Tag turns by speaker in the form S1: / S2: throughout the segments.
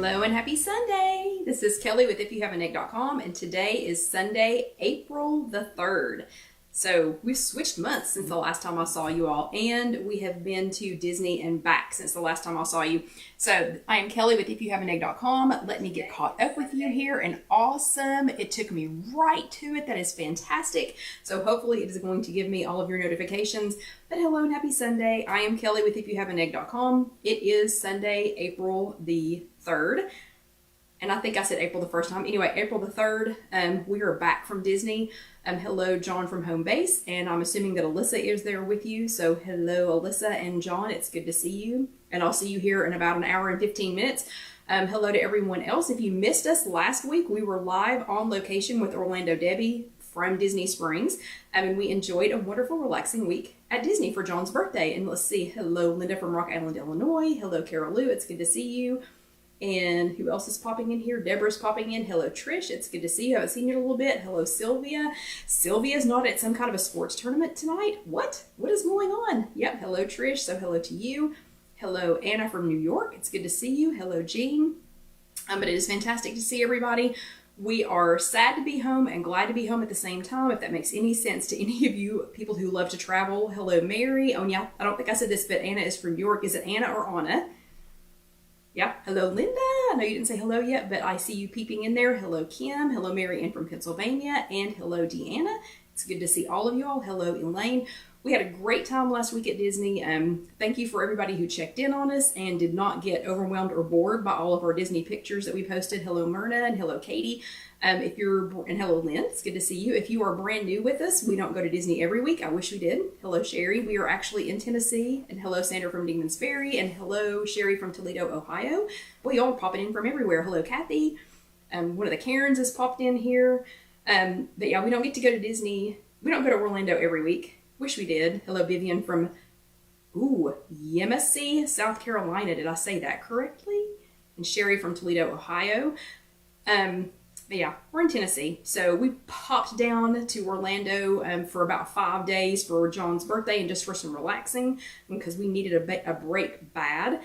S1: Hello and happy Sunday. This is Kelly with IfYouHaveAnEgg.com, and today is Sunday, April the 3rd. So we've switched months since the last time I saw you all, and we have been to Disney and back since the last time I saw you. So I am Kelly with IfYouHaveAnEgg.com. Let me get caught up with you here, and awesome. It took me right to it. That is fantastic. So hopefully it is going to give me all of your notifications. But hello and happy Sunday. I am Kelly with IfYouHaveAnEgg.com. It is Sunday, April the 3rd. And I think I said April the first time. Anyway, April the 3rd, we are back from Disney. Hello, John from home base, and I'm assuming that Alyssa is there with you. So hello, Alyssa and John. It's good to see you, and I'll see you here in about an hour and 15 minutes. Hello to everyone else. If you missed us last week, we were live on location with Orlando Debbie from Disney Springs, and we enjoyed a wonderful, relaxing week at Disney for John's birthday. And let's see. Hello, Linda from Rock Island, Illinois. Hello, Carol Lou. It's good to see you. And who else is popping in here? Deborah's popping in. Hello, Trish. It's good to see you. I haven't seen you in a little bit. Hello, Sylvia. Sylvia's not at some kind of a sports tournament tonight. What? What is going on? Yep. Hello, Trish. So hello to you. Hello, Anna from New York. It's good to see you. Hello, Jean. But it is fantastic to see everybody. We are sad to be home and glad to be home at the same time, if that makes any sense to any of you people who love to travel. Hello, Mary. Oh, yeah. I don't think I said this, but Anna is from New York. Is it Anna or Anna? Yeah. Hello, Linda. I know you didn't say hello yet, but I see you peeping in there. Hello, Kim. Hello, Mary Ann from Pennsylvania. And hello, Deanna. It's good to see all of you all. Hello, Elaine. We had a great time last week at Disney. Thank you for everybody who checked in on us and did not get overwhelmed or bored by all of our Disney pictures that we posted. Hello, Myrna, and hello, Katie. And hello, Lynn. It's good to see you. If you are brand new with us, we don't go to Disney every week. I wish we did. Hello, Sherry. We are actually in Tennessee. And hello, Sandra from Dingman's Ferry. And hello, Sherry from Toledo, Ohio. Well, y'all are popping in from everywhere. Hello, Kathy. One of the Karens has popped in here. But yeah, we don't get to go to Disney. We don't go to Orlando every week. Wish we did. Hello, Vivian from, Yemassee, South Carolina. Did I say that correctly? And Sherry from Toledo, Ohio. But yeah, we're in Tennessee. So we popped down to Orlando for about 5 days for John's birthday and just for some relaxing because we needed a break bad.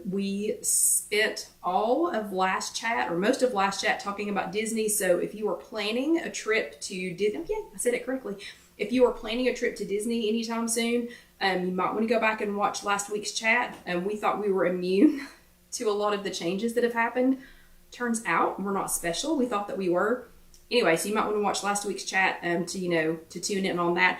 S1: We spent all of last chat or most of last chat talking about Disney. So if you are planning a trip to Disney, yeah, I said it correctly. If you are planning a trip to Disney anytime soon, you might want to go back and watch last week's chat. We thought we were immune to a lot of the changes that have happened. Turns out we're not special. We thought that we were. Anyway, so you might want to watch last week's chat to tune in on that.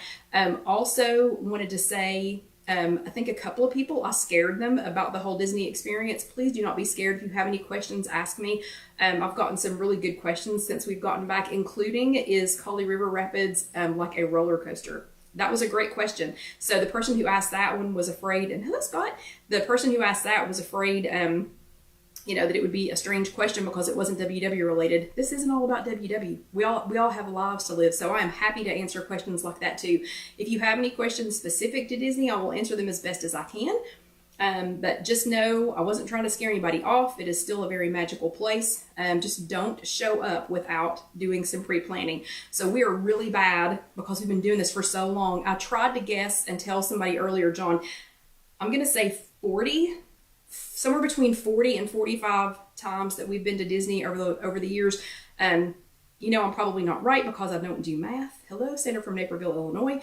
S1: Also wanted to say, I think a couple of people, I scared them about the whole Disney experience. Please do not be scared. If you have any questions, ask me. I've gotten some really good questions since we've gotten back, including, is Kali River Rapids like a roller coaster? That was a great question. So the person who asked that one was afraid, and hello, Scott. The person who asked that was afraid, that it would be a strange question because it wasn't WW related. This isn't all about WW. We all have lives to live, so I am happy to answer questions like that too. If you have any questions specific to Disney, I will answer them as best as I can. But just know I wasn't trying to scare anybody off. It is still a very magical place. Just don't show up without doing some pre-planning. So we are really bad because we've been doing this for so long. I tried to guess and tell somebody earlier, John, I'm going to say 40, somewhere between 40 and 45 times that we've been to Disney over the years. I'm probably not right because I don't do math. Hello, Sandra from Naperville, Illinois.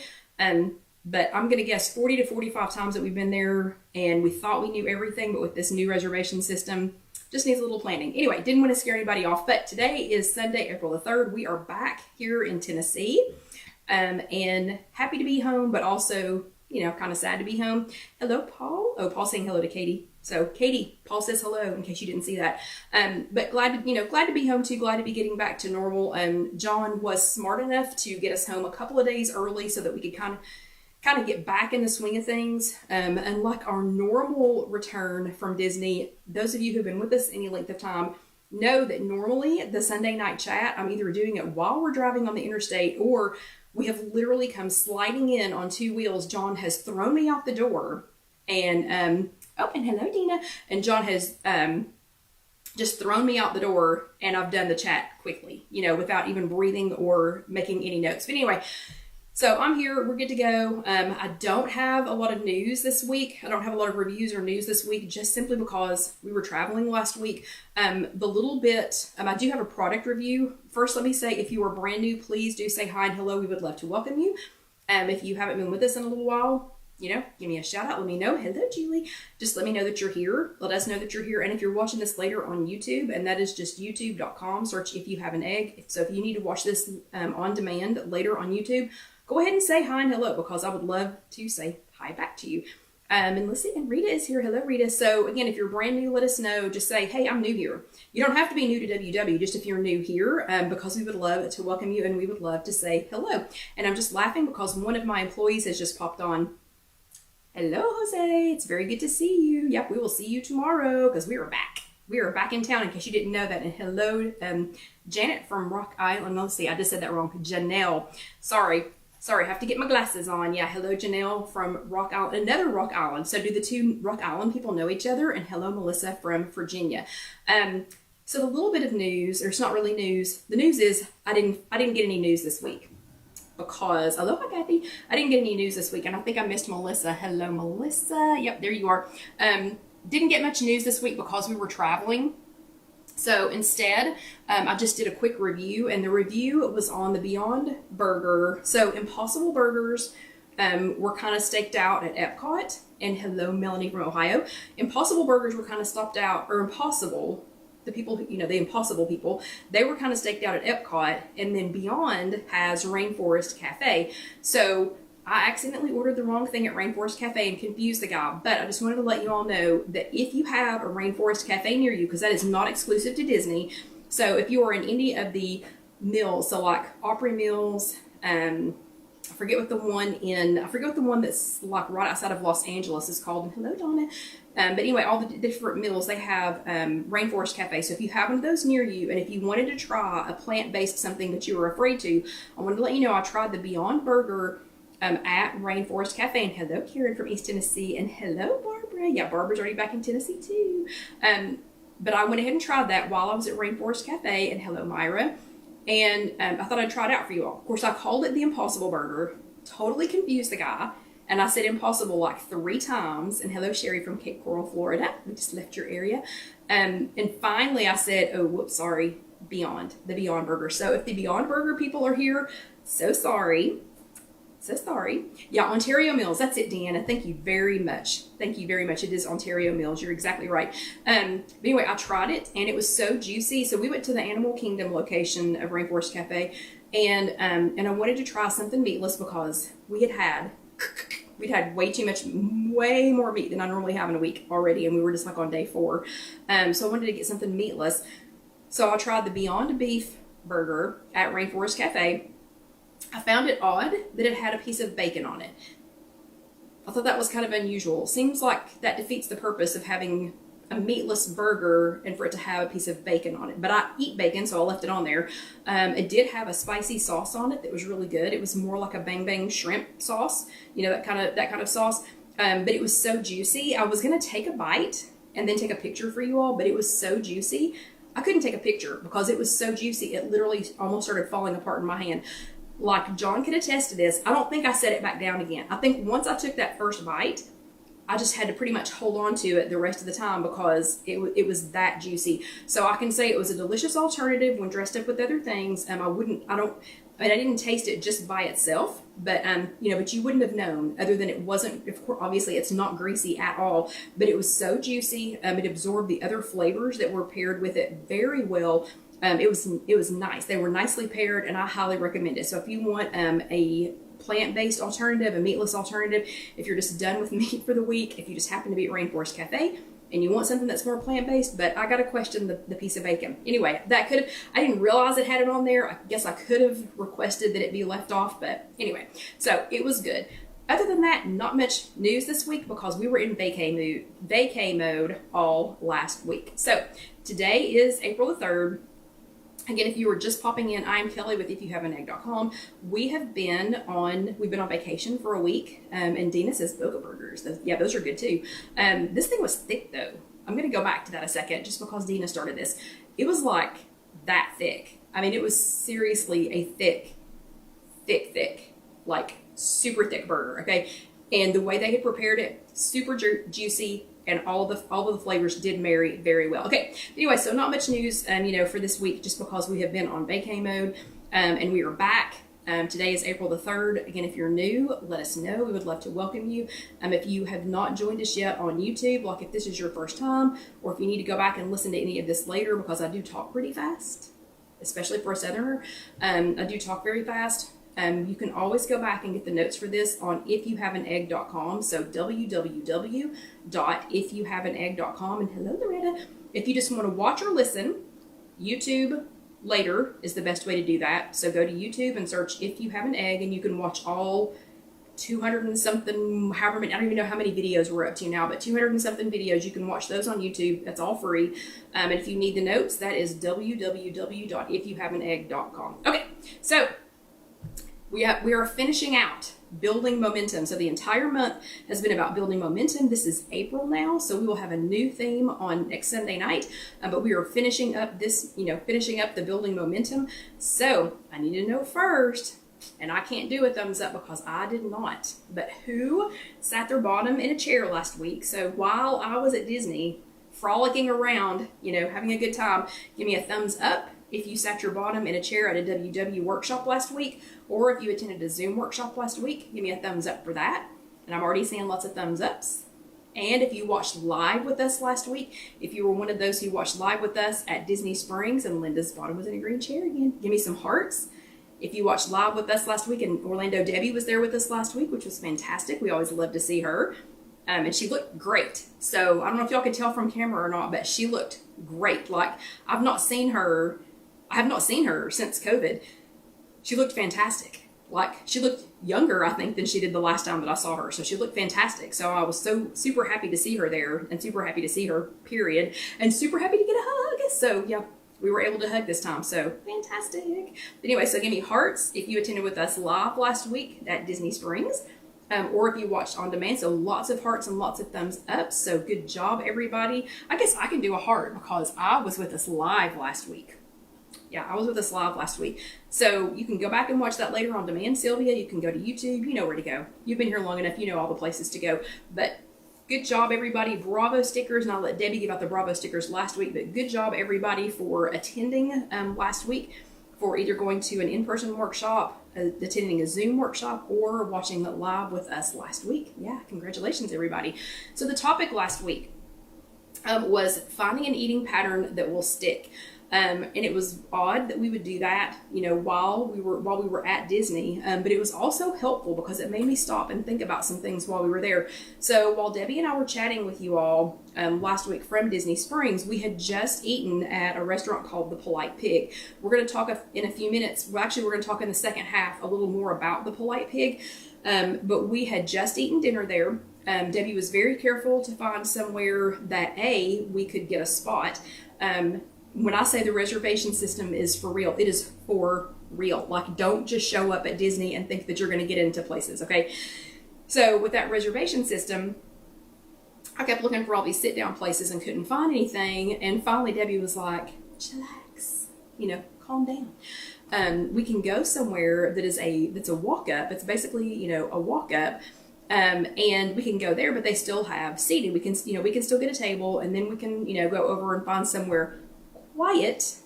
S1: But I'm going to guess 40 to 45 times that we've been there, and we thought we knew everything, but with this new reservation system, just needs a little planning. Anyway, didn't want to scare anybody off, but today is Sunday, April the 3rd. We are back here in Tennessee, and happy to be home, but also, kind of sad to be home. Hello, Paul. Oh, Paul's saying hello to Katie. So Katie, Paul says hello in case you didn't see that. But glad to be home too, glad to be getting back to normal. John was smart enough to get us home a couple of days early so that we could kind of get back in the swing of things. And like our normal return from Disney, those of you who've been with us any length of time know that normally the Sunday night chat, I'm either doing it while we're driving on the interstate or we have literally come sliding in on two wheels. John has thrown me out the door and hello, Dina. And John has just thrown me out the door and I've done the chat quickly, without even breathing or making any notes. But anyway, So I'm here, we're good to go. I don't have a lot of news this week. I don't have a lot of reviews or news this week, just simply because we were traveling last week. I do have a product review. First, let me say, if you are brand new, please do say hi and hello. We would love to welcome you. If you haven't been with us in a little while, give me a shout out. Let me know. Hello, Julie. Just let me know that you're here. Let us know that you're here. And if you're watching this later on YouTube, and that is just youtube.com, search If You Have an Egg. So if you need to watch this on demand later on YouTube, go ahead and say hi and hello, because I would love to say hi back to you. And let's see, and Rita is here. Hello, Rita. So again, if you're brand new, let us know. Just say, hey, I'm new here. You don't have to be new to WW, just if you're new here, because we would love to welcome you and we would love to say hello. And I'm just laughing because one of my employees has just popped on. Hello, Jose. It's very good to see you. Yep, we will see you tomorrow because we are back. We are back in town, in case you didn't know that. And hello, Janet from Rock Island. Let's see, I just said that wrong. Janelle. Sorry, I have to get my glasses on. Yeah, hello, Janelle from Rock Island, another Rock Island. So do the two Rock Island people know each other? And hello, Melissa from Virginia. So the little bit of news, or it's not really news. The news is I didn't get any news this week because, aloha, Kathy. I didn't get any news this week, and I think I missed Melissa. Hello, Melissa. Yep, there you are. Didn't get much news this week because we were traveling. So instead, I just did a quick review, and the review was on the Beyond Burger. So Impossible Burgers were kind of staked out at Epcot. And hello, Melanie from Ohio. Impossible Burgers were kind of stopped out, or Impossible, the people, the Impossible people, they were kind of staked out at Epcot. And then Beyond has Rainforest Cafe. So I accidentally ordered the wrong thing at Rainforest Cafe and confused the guy, but I just wanted to let you all know that if you have a Rainforest Cafe near you, because that is not exclusive to Disney, so if you are in any of the mills, so like Opry Mills, I forget what the one that's like right outside of Los Angeles is called, and hello, Donna. But anyway, all the different mills, they have Rainforest Cafe. So if you have one of those near you, and if you wanted to try a plant-based something that you were afraid to, I wanted to let you know I tried the Beyond Burger at Rainforest Cafe. And hello, Karen from East Tennessee, and hello, Barbara. Yeah, Barbara's already back in Tennessee too. But I went ahead and tried that while I was at Rainforest Cafe, and hello, Myra. And I thought I'd try it out for you all. Of course, I called it the Impossible Burger, totally confused the guy, and I said impossible like 3 times. And hello, Sherry from Cape Coral, Florida. We just left your area. And finally I said, oh, whoops, sorry, Beyond, the Beyond Burger. So if the Beyond Burger people are here, so sorry. So sorry. Yeah, Ontario Mills. That's it, Deanna. Thank you very much. Thank you very much. It is Ontario Mills. You're exactly right. But anyway, I tried it, and it was so juicy. So we went to the Animal Kingdom location of Rainforest Cafe, and I wanted to try something meatless because we'd had way more meat than I normally have in a week already, and we were just like on day 4. So I wanted to get something meatless. So I tried the Beyond Beef Burger at Rainforest Cafe. I found it odd that it had a piece of bacon on it. I thought that was kind of unusual. Seems like that defeats the purpose of having a meatless burger and for it to have a piece of bacon on it. But I eat bacon, so I left it on there. It did have a spicy sauce on it that was really good. It was more like a bang bang shrimp sauce, that kind of sauce. But it was so juicy. I was gonna take a bite and then take a picture for you all, but it was so juicy. I couldn't take a picture because it was so juicy. It literally almost started falling apart in my hand. Like John could attest to this, I don't think I set it back down again. I think once I took that first bite, I just had to pretty much hold on to it the rest of the time because it was that juicy. So I can say it was a delicious alternative when dressed up with other things. I didn't taste it just by itself, but but you wouldn't have known other than it wasn't, of course, obviously it's not greasy at all, but it was so juicy. It absorbed the other flavors that were paired with it very well. It was nice. They were nicely paired, and I highly recommend it. So if you want a plant-based alternative, a meatless alternative, if you're just done with meat for the week, if you just happen to be at Rainforest Cafe and you want something that's more plant-based, but I got to question the piece of bacon. Anyway, I didn't realize it had it on there. I guess I could have requested that it be left off, but anyway, so it was good. Other than that, not much news this week because we were in vacay mode all last week. So today is April the 3rd. Again, if you were just popping in, I'm Kelly with IfYouHaveAnEgg.com. We've been on vacation for a week, and Dina says boga burgers. Those are good too. This thing was thick though. I'm going to go back to that a second just because Dina started this. It was like that thick. I mean, it was seriously a thick like super thick burger, okay? And the way they had prepared it, super juicy, and all of the flavors did marry very well. Okay, anyway, so not much news, for this week, just because we have been on vacay mode, and we are back. Today is April the 3rd. Again, if you're new, let us know. We would love to welcome you. If you have not joined us yet on YouTube, like if this is your first time, or if you need to go back and listen to any of this later, because I do talk pretty fast, especially for a Southerner. I do talk very fast. You can always go back and get the notes for this on IfYouHaveAnEgg.com. So www.IfYouHaveAnEgg.com. And hello, Loretta. If you just want to watch or listen, YouTube later is the best way to do that. So go to YouTube and search If You Have an Egg, and you can watch all 200 and something, however many, I don't even know how many videos we're up to now, but 200 and something videos. You can watch those on YouTube. That's all free. And if you need the notes, that is www.IfYouHaveAnEgg.com. Okay, so we are finishing out building momentum. So the entire month has been about building momentum. This is April now, so we will have a new theme on next Sunday night. But we are finishing up the building momentum. So I need to know first, and I can't do a thumbs up because I did not, but who sat their bottom in a chair last week? So while I was at Disney, frolicking around, having a good time, give me a thumbs up if you sat your bottom in a chair at a WW workshop last week, or if you attended a Zoom workshop last week, give me a thumbs up for that. And I'm already seeing lots of thumbs ups. And if you watched live with us last week, if you were one of those who watched live with us at Disney Springs and Linda's bottom was in a green chair again, give me some hearts. If you watched live with us last week and Orlando Debbie was there with us last week, which was fantastic. We always love to see her. And she looked great. So I don't know if y'all could tell from camera or not, but she looked great. Like I have not seen her since COVID. She looked fantastic. Like she looked younger, I think, than she did the last time that I saw her. So she looked fantastic. So I was so super happy to see her there, and super happy to see her, period. And super happy to get a hug. So yeah, we were able to hug this time. So fantastic. But anyway, so give me hearts if you attended with us live last week at Disney Springs. Or if you watched on demand. So lots of hearts and lots of thumbs up. So good job, everybody. I guess I can do a heart because I was with us live last week. Yeah, I was with us live last week. So you can go back and watch that later on demand, Sylvia. You can go to YouTube. You know where to go. You've been here long enough. You know all the places to go. But good job, everybody. Bravo stickers. And I'll let Debbie give out the Bravo stickers last week. But good job, everybody, for attending last week, for either going to an in-person workshop, attending a Zoom workshop, or watching it live with us last week. Yeah, congratulations, everybody. So the topic last week was finding an eating pattern that will stick. And it was odd that we would do that, while we were at Disney. But it was also helpful because it made me stop and think about some things while we were there. So while Debbie and I were chatting with you all last week from Disney Springs, we had just eaten at a restaurant called The Polite Pig. We're going to talk in a few minutes. Well, actually, we're going to talk in the second half a little more about The Polite Pig. But we had just eaten dinner there. Debbie was very careful to find somewhere that we could get a spot. When I say the reservation system is for real, it is for real. Like, don't just show up at Disney and think that you're going to get into places, okay? So with that reservation system, I kept looking for all these sit-down places and couldn't find anything. And finally, Debbie was like, chillax, calm down. We can go somewhere that's a walk-up. It's basically, a walk-up. And we can go there, but they still have seating. We can still get a table, and then we can, go over and find somewhere quiet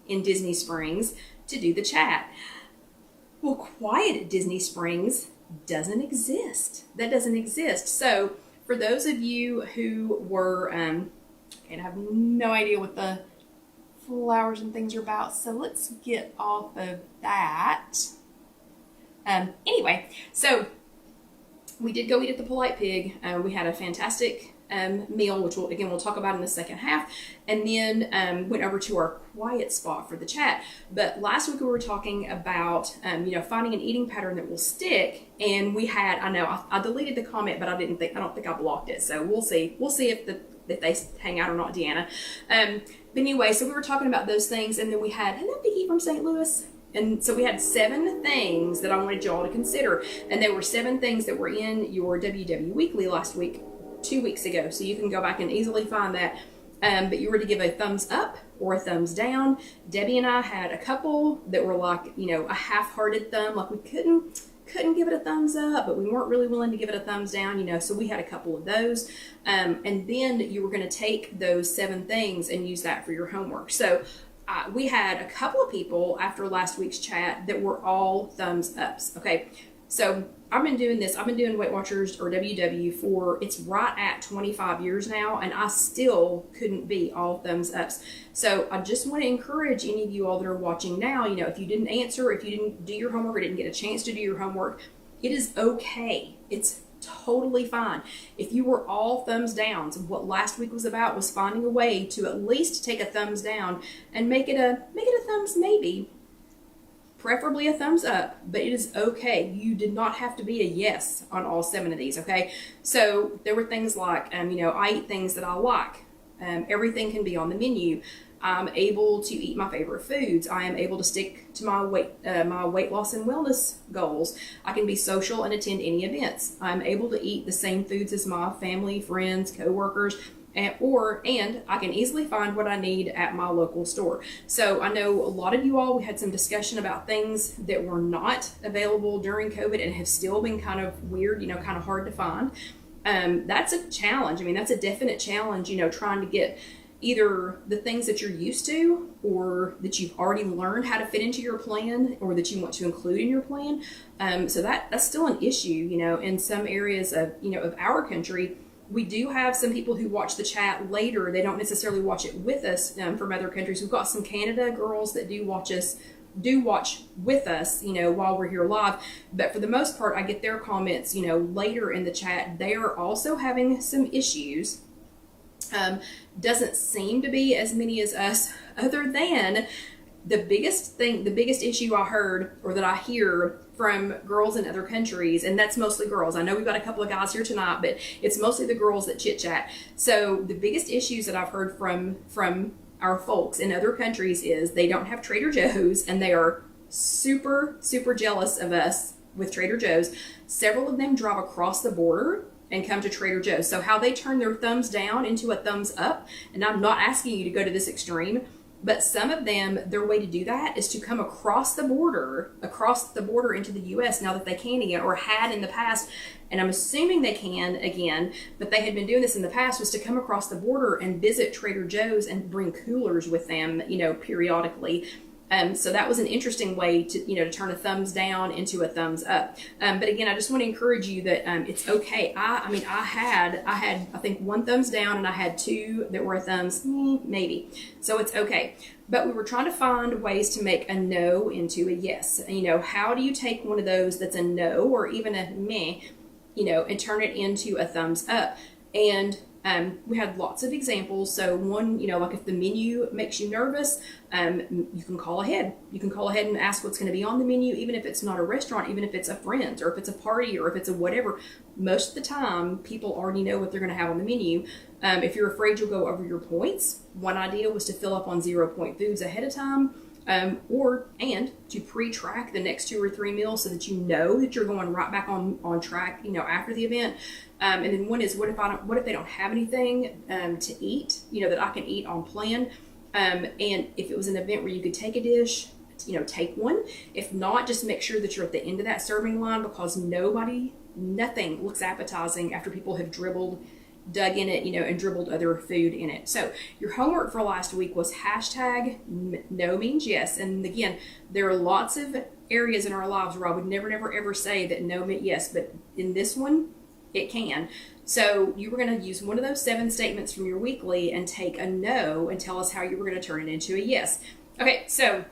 S1: in Disney Springs to do the chat. Well, quiet at Disney Springs doesn't exist. That doesn't exist. So for those of you who were, and I have no idea what the flowers and things are about, so let's get off of that. Anyway, so we did go eat at the Polite Pig. We had a fantastic meal, which we'll talk about in the second half, and then went over to our quiet spot for the chat. But last week we were talking about finding an eating pattern that will stick, and we had, I deleted the comment, but I don't think I blocked it, so we'll see if they hang out or not, Deanna. But anyway, so we were talking about those things, and then we had, hello Vicki from St. Louis. And so we had 7 things that I wanted y'all to consider, and there were 7 things that were in your WW Weekly last week, 2 weeks ago, so you can go back and easily find that. But you were to give a thumbs up or a thumbs down. Debbie and I had a couple that were like, a half-hearted thumb, like we couldn't couldn't give it a thumbs up, but we weren't really willing to give it a thumbs down, you know, so we had a couple of those. And then you were going to take those 7 things and use that for your homework. So we had a couple of people after last week's chat that were all thumbs ups. Okay, so I've been doing this. I've been doing Weight Watchers or WW for, it's right at 25 years now, and I still couldn't be all thumbs ups. So I just want to encourage any of you all that are watching now, you know, if you didn't answer, if you didn't do your homework or didn't get a chance to do your homework, it is okay. It's totally fine. If you were all thumbs downs, what last week was about was finding a way to at least take a thumbs down and make it a thumbs maybe, preferably a thumbs up, but it is okay. You did not have to be a yes on all 7 of these, okay? So there were things like, you know, I eat things that I like. Everything can be on the menu. I'm able to eat my favorite foods. I am able to stick to my weight loss and wellness goals. I can be social and attend any events. I'm able to eat the same foods as my family, friends, coworkers, and I can easily find what I need at my local store. So I know a lot of you all, we had some discussion about things that were not available during COVID and have still been kind of weird, you know, kind of hard to find. That's a challenge. I mean, that's a definite challenge, you know, trying to get either the things that you're used to or that you've already learned how to fit into your plan or that you want to include in your plan. So that's still an issue, you know, in some areas of, you know, of our country. We do have some people who watch the chat later. They don't necessarily watch it with us from other countries. We've got some Canada girls that do watch with us, you know, while we're here live. But for the most part, I get their comments, you know, later in the chat. They are also having some issues. Doesn't seem to be as many as us, other than the biggest issue I heard or that I hear from girls in other countries, and that's mostly girls. I know we've got a couple of guys here tonight, but it's mostly the girls that chit chat. So the biggest issues that I've heard from our folks in other countries is they don't have Trader Joe's, and they are super, super jealous of us with Trader Joe's. Several of them drive across the border and come to Trader Joe's. So how they turn their thumbs down into a thumbs up, and I'm not asking you to go to this extreme, but some of them, their way to do that is to come across the border into the U.S. now that they can again, or had in the past, and I'm assuming they can again, but they had been doing this in the past, was to come across the border and visit Trader Joe's and bring coolers with them, you know, periodically. So that was an interesting way to, you know, to turn a thumbs down into a thumbs up. But again, I just want to encourage you that it's okay. I had I think 1 thumbs down, and I had 2 that were a thumbs maybe. So it's okay. But we were trying to find ways to make a no into a yes. You know, how do you take one of those that's a no or even a meh, you know, and turn it into a thumbs up? And we had lots of examples. So one, you know, like if the menu makes you nervous, you can call ahead. You can call ahead and ask what's going to be on the menu, even if it's not a restaurant, even if it's a friend, or if it's a party, or if it's a whatever. Most of the time, people already know what they're going to have on the menu. If you're afraid you'll go over your points, one idea was to fill up on 0-point foods ahead of time. And to pre-track the next 2 or 3 meals so that you know that you're going right back on track, you know, after the event. And then one is, what if they don't have anything to eat, you know, that I can eat on plan? And if it was an event where you could take a dish, you know, take one. If not, just make sure that you're at the end of that serving line, because nothing looks appetizing after people have dug in it, you know, and dribbled other food in it. So your homework for last week was hashtag no means yes. And again, there are lots of areas in our lives where I would never, ever say that no meant yes, but in this one, it can. So you were going to use one of those 7 statements from your weekly and take a no and tell us how you were going to turn it into a yes. Okay, so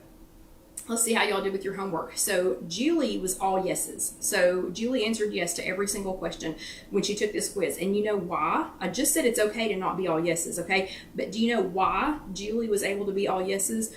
S1: let's see how y'all did with your homework. So Julie was all yeses. So Julie answered yes to every single question when she took this quiz. And you know why? I just said it's okay to not be all yeses, okay? But do you know why Julie was able to be all yeses?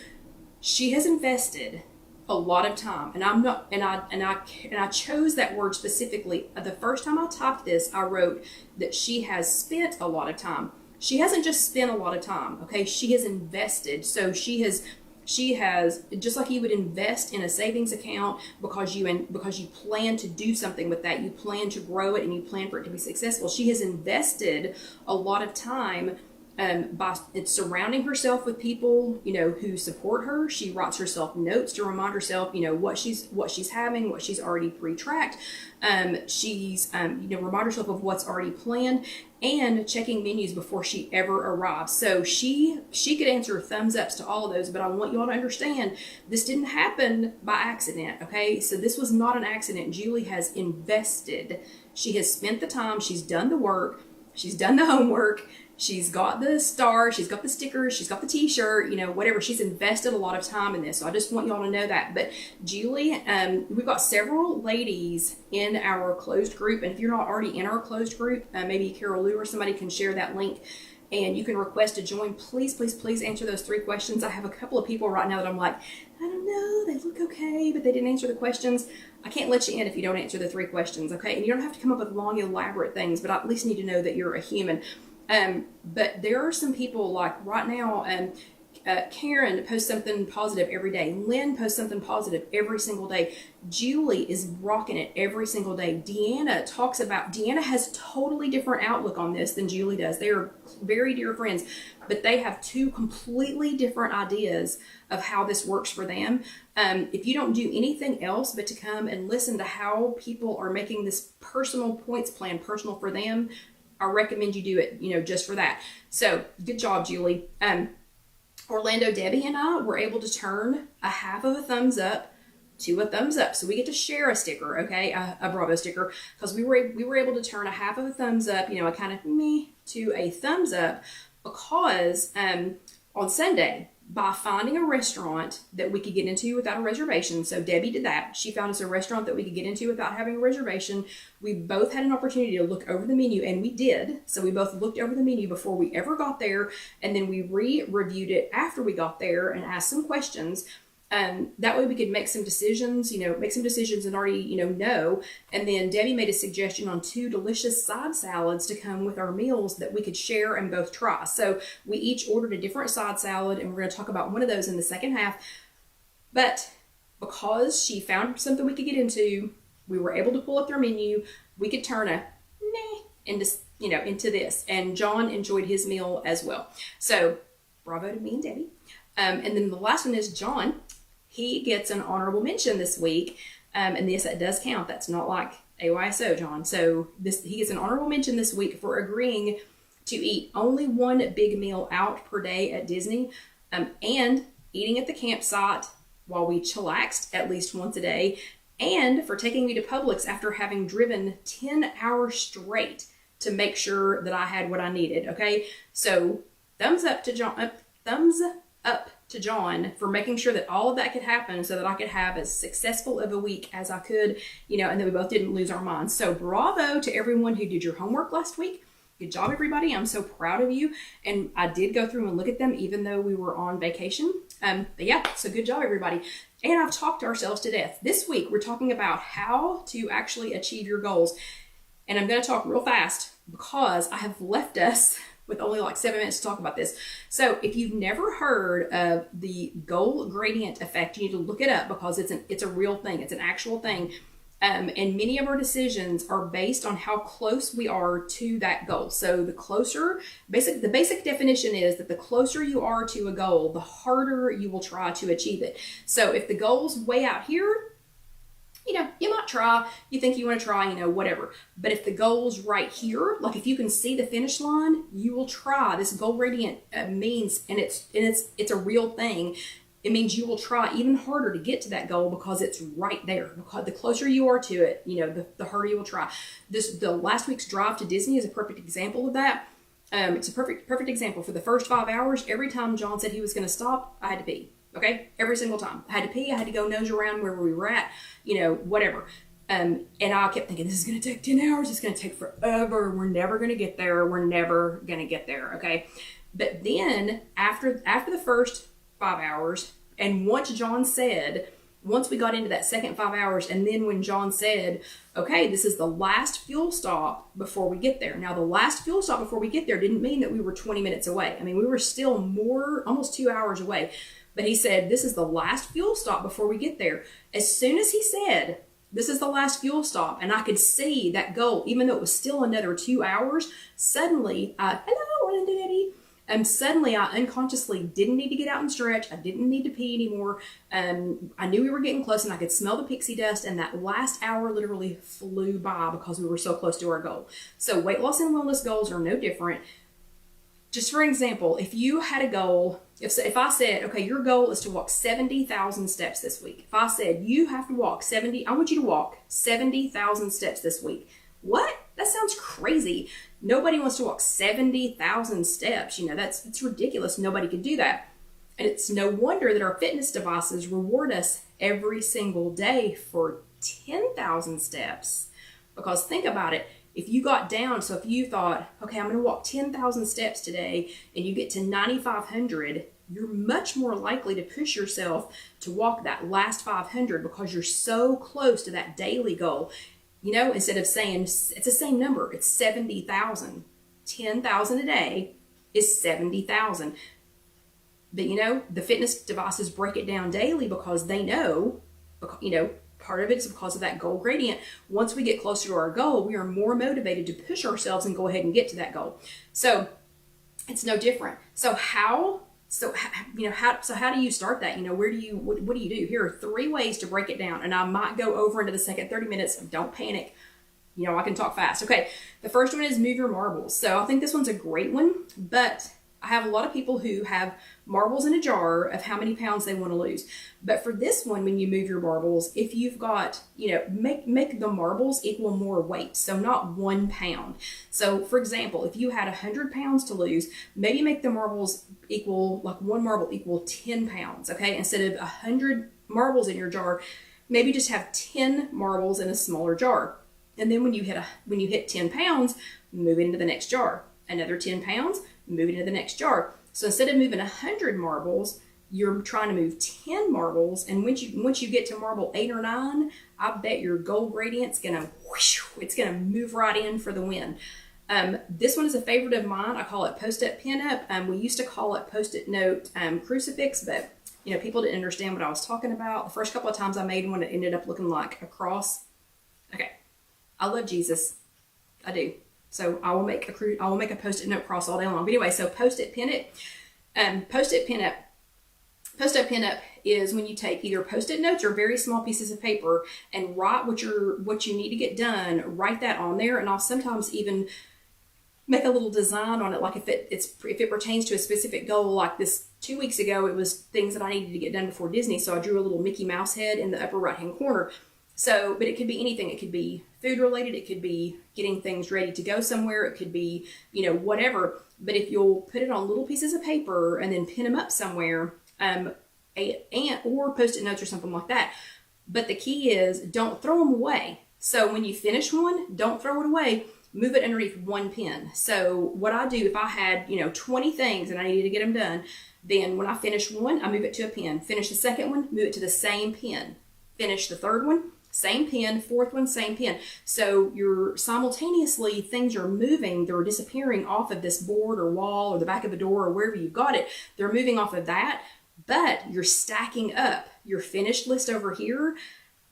S1: She has invested a lot of time, and I chose that word specifically. The first time I typed this, I wrote that she has spent a lot of time. She hasn't just spent a lot of time, okay? She has invested. So she has, just like you would invest in a savings account because you plan to do something with that, you plan to grow it and you plan for it to be successful. She has invested a lot of time by surrounding herself with people, who support her. She writes herself notes to remind herself, what she's having, what she's already pre-tracked. She's remind herself of what's already planned, and checking menus before she ever arrives. So she could answer thumbs ups to all of those, but I want you all to understand this didn't happen by accident, okay? So this was not an accident. Julie has invested. She has spent the time, she's done the work, she's done the homework, she's got the star, she's got the stickers, she's got the t-shirt, whatever. She's invested a lot of time in this. So I just want y'all to know that. But Julie, we've got several ladies in our closed group. And if you're not already in our closed group, maybe Carol Lou or somebody can share that link and you can request to join. Please, please, please answer those 3 questions. I have a couple of people right now that I'm like, I don't know, they look okay, but they didn't answer the questions. I can't let you in if you don't answer the 3 questions, okay? And you don't have to come up with long, elaborate things, but I at least need to know that you're a human. But there are some people like right now, Karen posts something positive every day. Lynn posts something positive every single day. Julie is rocking it every single day. Deanna has totally different outlook on this than Julie does. They are very dear friends, but they have 2 completely different ideas of how this works for them. If you don't do anything else but to come and listen to how people are making this personal points plan personal for them, I recommend you do it, just for that. So good job, Julie. Orlando, Debbie, and I were able to turn a half of a thumbs up to a thumbs up. So we get to share a sticker, okay, a Bravo sticker, because we were able to turn a half of a thumbs up, a kind of meh to a thumbs up, because on Sunday, by finding a restaurant that we could get into without a reservation. So Debbie did that. She found us a restaurant that we could get into without having a reservation. We both had an opportunity to look over the menu, and we did. So we both looked over the menu before we ever got there, and then we re-reviewed it after we got there and asked some questions. That way we could make some decisions, and already, know. And then Debbie made a suggestion on 2 delicious side salads to come with our meals that we could share and both try. So we each ordered a different side salad, and we're going to talk about one of those in the second half. But because she found something we could get into, we were able to pull up their menu. We could turn a meh into this. And John enjoyed his meal as well. So bravo to me and Debbie. And then the last one is John. He gets an honorable mention this week. And yes, that does count. That's not like AYSO, John. So he gets an honorable mention this week for agreeing to eat only 1 big meal out per day at Disney, and eating at the campsite while we chillaxed at least once a day, and for taking me to Publix after having driven 10 hours straight to make sure that I had what I needed. Okay. So thumbs up to John for making sure that all of that could happen so that I could have as successful of a week as I could, and that we both didn't lose our minds. So bravo to everyone who did your homework last week. Good job, everybody. I'm so proud of you. And I did go through and look at them even though we were on vacation. But yeah, so good job, everybody. And I've talked ourselves to death. This week, we're talking about how to actually achieve your goals. And I'm going to talk real fast because I have left us with only like 7 minutes to talk about this. So if you've never heard of the goal gradient effect, you need to look it up because it's a real thing. It's an actual thing. And many of our decisions are based on how close we are to that goal. So the basic definition is that the closer you are to a goal, the harder you will try to achieve it. So if the goal's way out here, you might try, you think you want to try, whatever. But if the goal's right here, like if you can see the finish line, you will try. This goal gradient means, and it's a real thing. It means you will try even harder to get to that goal because it's right there. Because the closer you are to it, the harder you will try. The last week's drive to Disney is a perfect example of that. It's a perfect example. For the first 5 hours, every time John said he was going to stop, I had to pee. Okay, every single time. I had to pee. I had to go nose around where we were at. Whatever. And I kept thinking, this is going to take 10 hours. It's going to take forever. We're never going to get there. We're never going to get there. Okay. But then after the first 5 hours, and once we got into that second 5 hours, and then when John said, okay, this is the last fuel stop before we get there. Now, the last fuel stop before we get there didn't mean that we were 20 minutes away. I mean, we were still almost 2 hours away. But he said, this is the last fuel stop before we get there. As soon as he said, this is the last fuel stop, and I could see that goal, even though it was still another 2 hours, suddenly, hello, Orlando Eddie. Suddenly I unconsciously didn't need to get out and stretch. I didn't need to pee anymore. I knew we were getting close and I could smell the pixie dust, and that last hour literally flew by because we were so close to our goal. So weight loss and wellness goals are no different. Just for example, if you had a goal, if I said, okay, your goal is to walk 70,000 steps this week. If I said you have to walk I want you to walk 70,000 steps this week. What? That sounds crazy. Nobody wants to walk 70,000 steps. It's ridiculous. Nobody can do that. And it's no wonder that our fitness devices reward us every single day for 10,000 steps. Because think about it. If you got down, so if you thought, okay, I'm going to walk 10,000 steps today, and you get to 9,500, you're much more likely to push yourself to walk that last 500 because you're so close to that daily goal. Instead of saying it's the same number, it's 70,000. 10,000 a day is 70,000. But the fitness devices break it down daily because they know, part of it is because of that goal gradient. Once we get closer to our goal, we are more motivated to push ourselves and go ahead and get to that goal. So it's no different. So how do you start that? What do you do? Here are 3 ways to break it down, and I might go over into the second 30 minutes. Don't panic. I can talk fast. Okay. The first one is move your marbles. So I think this one's a great one, but I have a lot of people who have marbles in a jar of how many pounds they want to lose. But for this one, when you move your marbles, if you've got, make the marbles equal more weight. So not 1 pound. So for example, if you had 100 pounds to lose, maybe make the marbles equal, like 1 marble equal 10 pounds. Okay. Instead of 100 marbles in your jar, maybe just have 10 marbles in a smaller jar. And then when you hit 10 pounds, move it into the next jar. Another 10 pounds, move it into the next jar. So instead of moving 100 marbles, you're trying to move 10 marbles. And once you get to marble 8 or 9, I bet your goal gradient's it's gonna move right in for the win. This one is a favorite of mine. I call it post-it pin-up. We used to call it post-it note crucifix, but people didn't understand what I was talking about. The first couple of times I made one, it ended up looking like a cross. Okay, I love Jesus. I do. So I will make a post-it note cross all day long. But anyway, so post-it pin it. Post-it pin up. Post-it pin up is when you take either post-it notes or very small pieces of paper and write what you need to get done. Write that on there, and I'll sometimes even make a little design on it. Like if it pertains to a specific goal, like this 2 weeks ago, it was things that I needed to get done before Disney. So I drew a little Mickey Mouse head in the upper right-hand corner. So, but it could be anything. It could be food related. It could be getting things ready to go somewhere. It could be, whatever. But if you'll put it on little pieces of paper and then pin them up somewhere, or post-it notes or something like that. But the key is don't throw them away. So when you finish one, don't throw it away. Move it underneath one pin. So what I do, if I had, 20 things and I needed to get them done, then when I finish one, I move it to a pin. Finish the second one, move it to the same pin. Finish the third one, same pin. Fourth one, same pin. So you're simultaneously, things are moving. They're disappearing off of this board or wall or the back of a door or wherever you got it. They're moving off of that, but you're stacking up your finished list over here.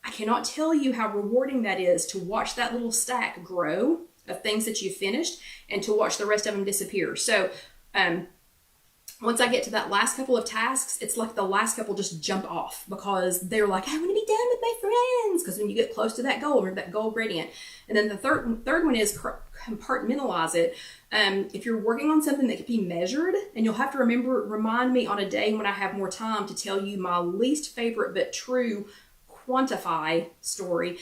S1: I cannot tell you how rewarding that is to watch that little stack grow of things that you finished and to watch the rest of them disappear. So, once I get to that last couple of tasks, it's like the last couple just jump off because they're like, I want to be done with my friends. Because when you get close to that goal or that goal gradient. And then the third one is compartmentalize it. If you're working on something that can be measured, and you'll have to remind me on a day when I have more time to tell you my least favorite but true quantify story.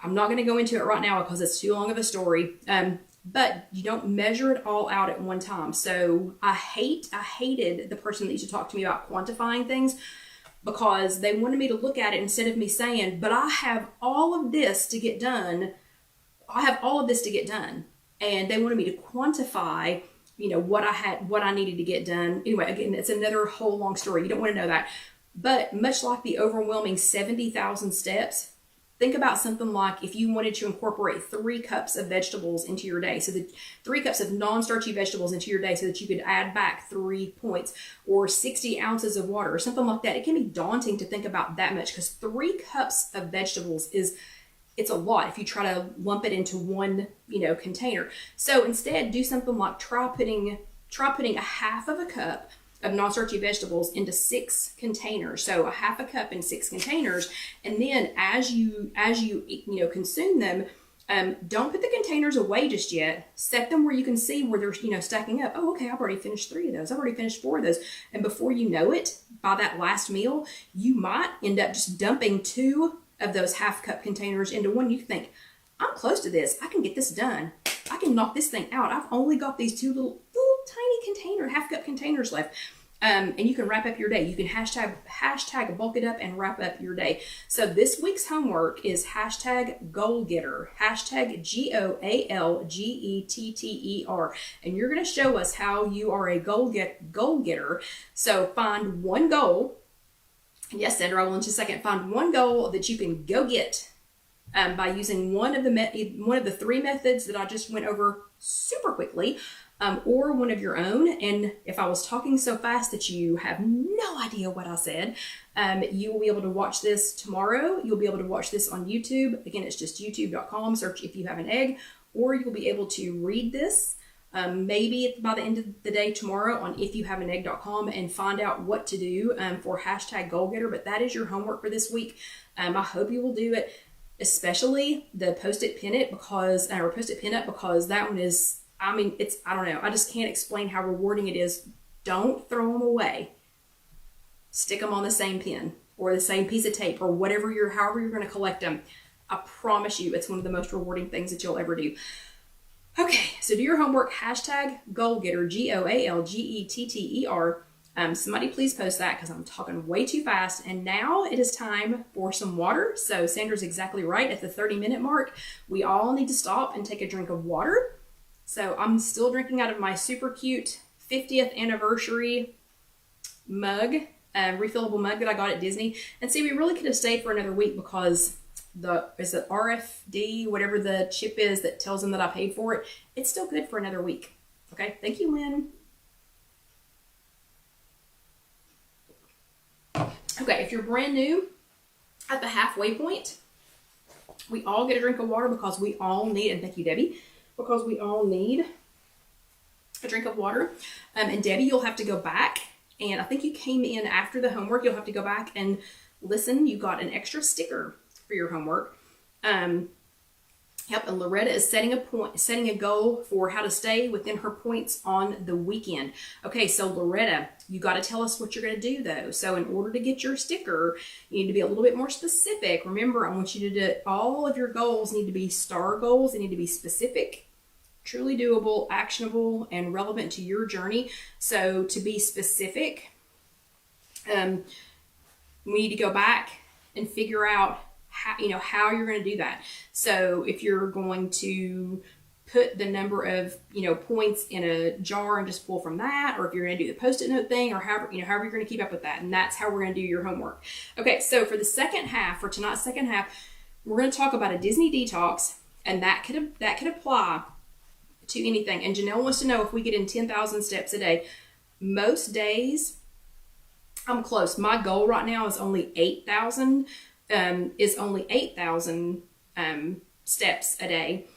S1: I'm not going to go into it right now because it's too long of a story. But you don't measure it all out at one time. So I hated the person that used to talk to me about quantifying things because they wanted me to look at it instead of me saying, but I have all of this to get done. And they wanted me to quantify, what I needed to get done. Anyway, again, it's another whole long story. You don't want to know that. But much like the overwhelming 70,000 steps, think about something like if you wanted to incorporate 3 cups of vegetables into your day. So 3 cups of non-starchy vegetables into your day so that you could add back 3 points, or 60 ounces of water or something like that. It can be daunting to think about that much because 3 cups of vegetables it's a lot if you try to lump it into one, container. So instead do something like try putting try putting a half of a cup of non-starchy vegetables into 6 containers. So a half a cup in 6 containers. And then as you consume them, don't put the containers away just yet. Set them where you can see where they're, stacking up. Oh, okay, I've already finished 3 of those. I've already finished 4 of those. And before you know it, by that last meal, you might end up just dumping 2 of those half cup containers into one. You think, I'm close to this. I can get this done. I can knock this thing out. I've only got these 2 little tiny half cup containers left. And you can wrap up your day. You can hashtag bulk it up and wrap up your day. So this week's homework is hashtag goal getter, hashtag GOALGETTER. And you're going to show us how you are a goal getter. So find one goal. Yes, Sandra, I will in just a second. Find one goal that you can go get by using one of the 3 methods that I just went over super quickly. Or one of your own. And if I was talking so fast that you have no idea what I said, you will be able to watch this tomorrow. You'll be able to watch this on YouTube. Again, it's just youtube.com, search If You Have an Egg, or you'll be able to read this maybe by the end of the day tomorrow on IfYouHaveAnEgg.com and find out what to do for hashtag goal getter. But that is your homework for this week. I hope you will do it, especially the post-it pin up because that one is, I don't know. I just can't explain how rewarding it is. Don't throw them away. Stick them on the same pin or the same piece of tape or however you're going to collect them. I promise you, it's one of the most rewarding things that you'll ever do. Okay, so do your homework, hashtag goal getter, GOALGETTER. Somebody please post that because I'm talking way too fast. And now it is time for some water. So Sandra's exactly right. At the 30-minute mark, we all need to stop and take a drink of water. So I'm still drinking out of my super cute 50th anniversary mug, refillable mug that I got at Disney. And see, we really could have stayed for another week because is it RFD, whatever the chip is that tells them that I paid for it, it's still good for another week. Okay, thank you, Lynn. Okay, if you're brand new at the halfway point, we all get a drink of water because we all need, and thank you, Debbie, because we all need a drink of water. And Debbie, you'll have to go back, and I think you came in after the homework. You'll have to go back and listen. You got an extra sticker for your homework. Yep, and Loretta is setting a goal for how to stay within her points on the weekend. Okay, so Loretta, you got to tell us what you're going to do though. So in order to get your sticker, you need to be a little bit more specific. Remember, I want you to do all of your goals need to be STAR goals. They need to be specific, truly doable, actionable, and relevant to your journey. So to be specific, we need to go back and figure out how you're going to do that. So if you're going to put the number of, points in a jar and just pull from that, or if you're going to do the Post-it note thing, or however you're going to keep up with that. And that's how we're going to do your homework. Okay. So for tonight's second half, we're going to talk about a Disney detox, and that could apply to anything. And Janelle wants to know if we get in 10,000 steps a day. Most days I'm close. My goal right now is only 8,000. Is only 8,000 steps a day.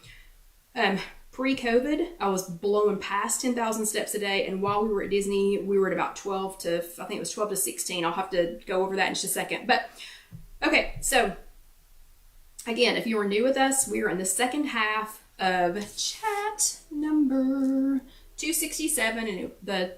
S1: Pre-COVID, I was blowing past 10,000 steps a day, and while we were at Disney, we were at about 12 to 16. I'll have to go over that in just a second. But okay, so again, if you are new with us, we are in the second half of chat number 267, and the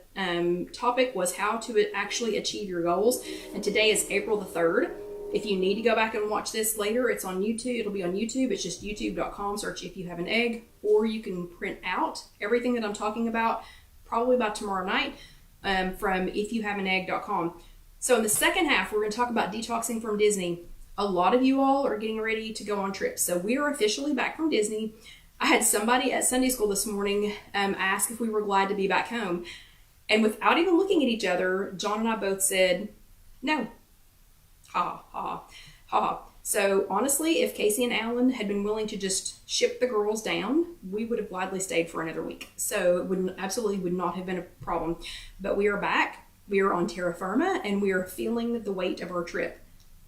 S1: topic was how to actually achieve your goals. And today is April the 3rd. If you need to go back and watch this later, it's on YouTube. It'll be on YouTube. It's just youtube.com, search If You Have an Egg, or you can print out everything that I'm talking about probably by tomorrow night from IfYouHaveAnEgg.com. So in the second half, we're going to talk about detoxing from Disney. A lot of you all are getting ready to go on trips. So we are officially back from Disney. I had somebody at Sunday school this morning ask if we were glad to be back home. And without even looking at each other, John and I both said, no. Ha, ha, ha. So honestly, if Casey and Alan had been willing to just ship the girls down, we would have gladly stayed for another week. So it absolutely would not have been a problem. But we are back. We are on terra firma, and we are feeling the weight of our trip,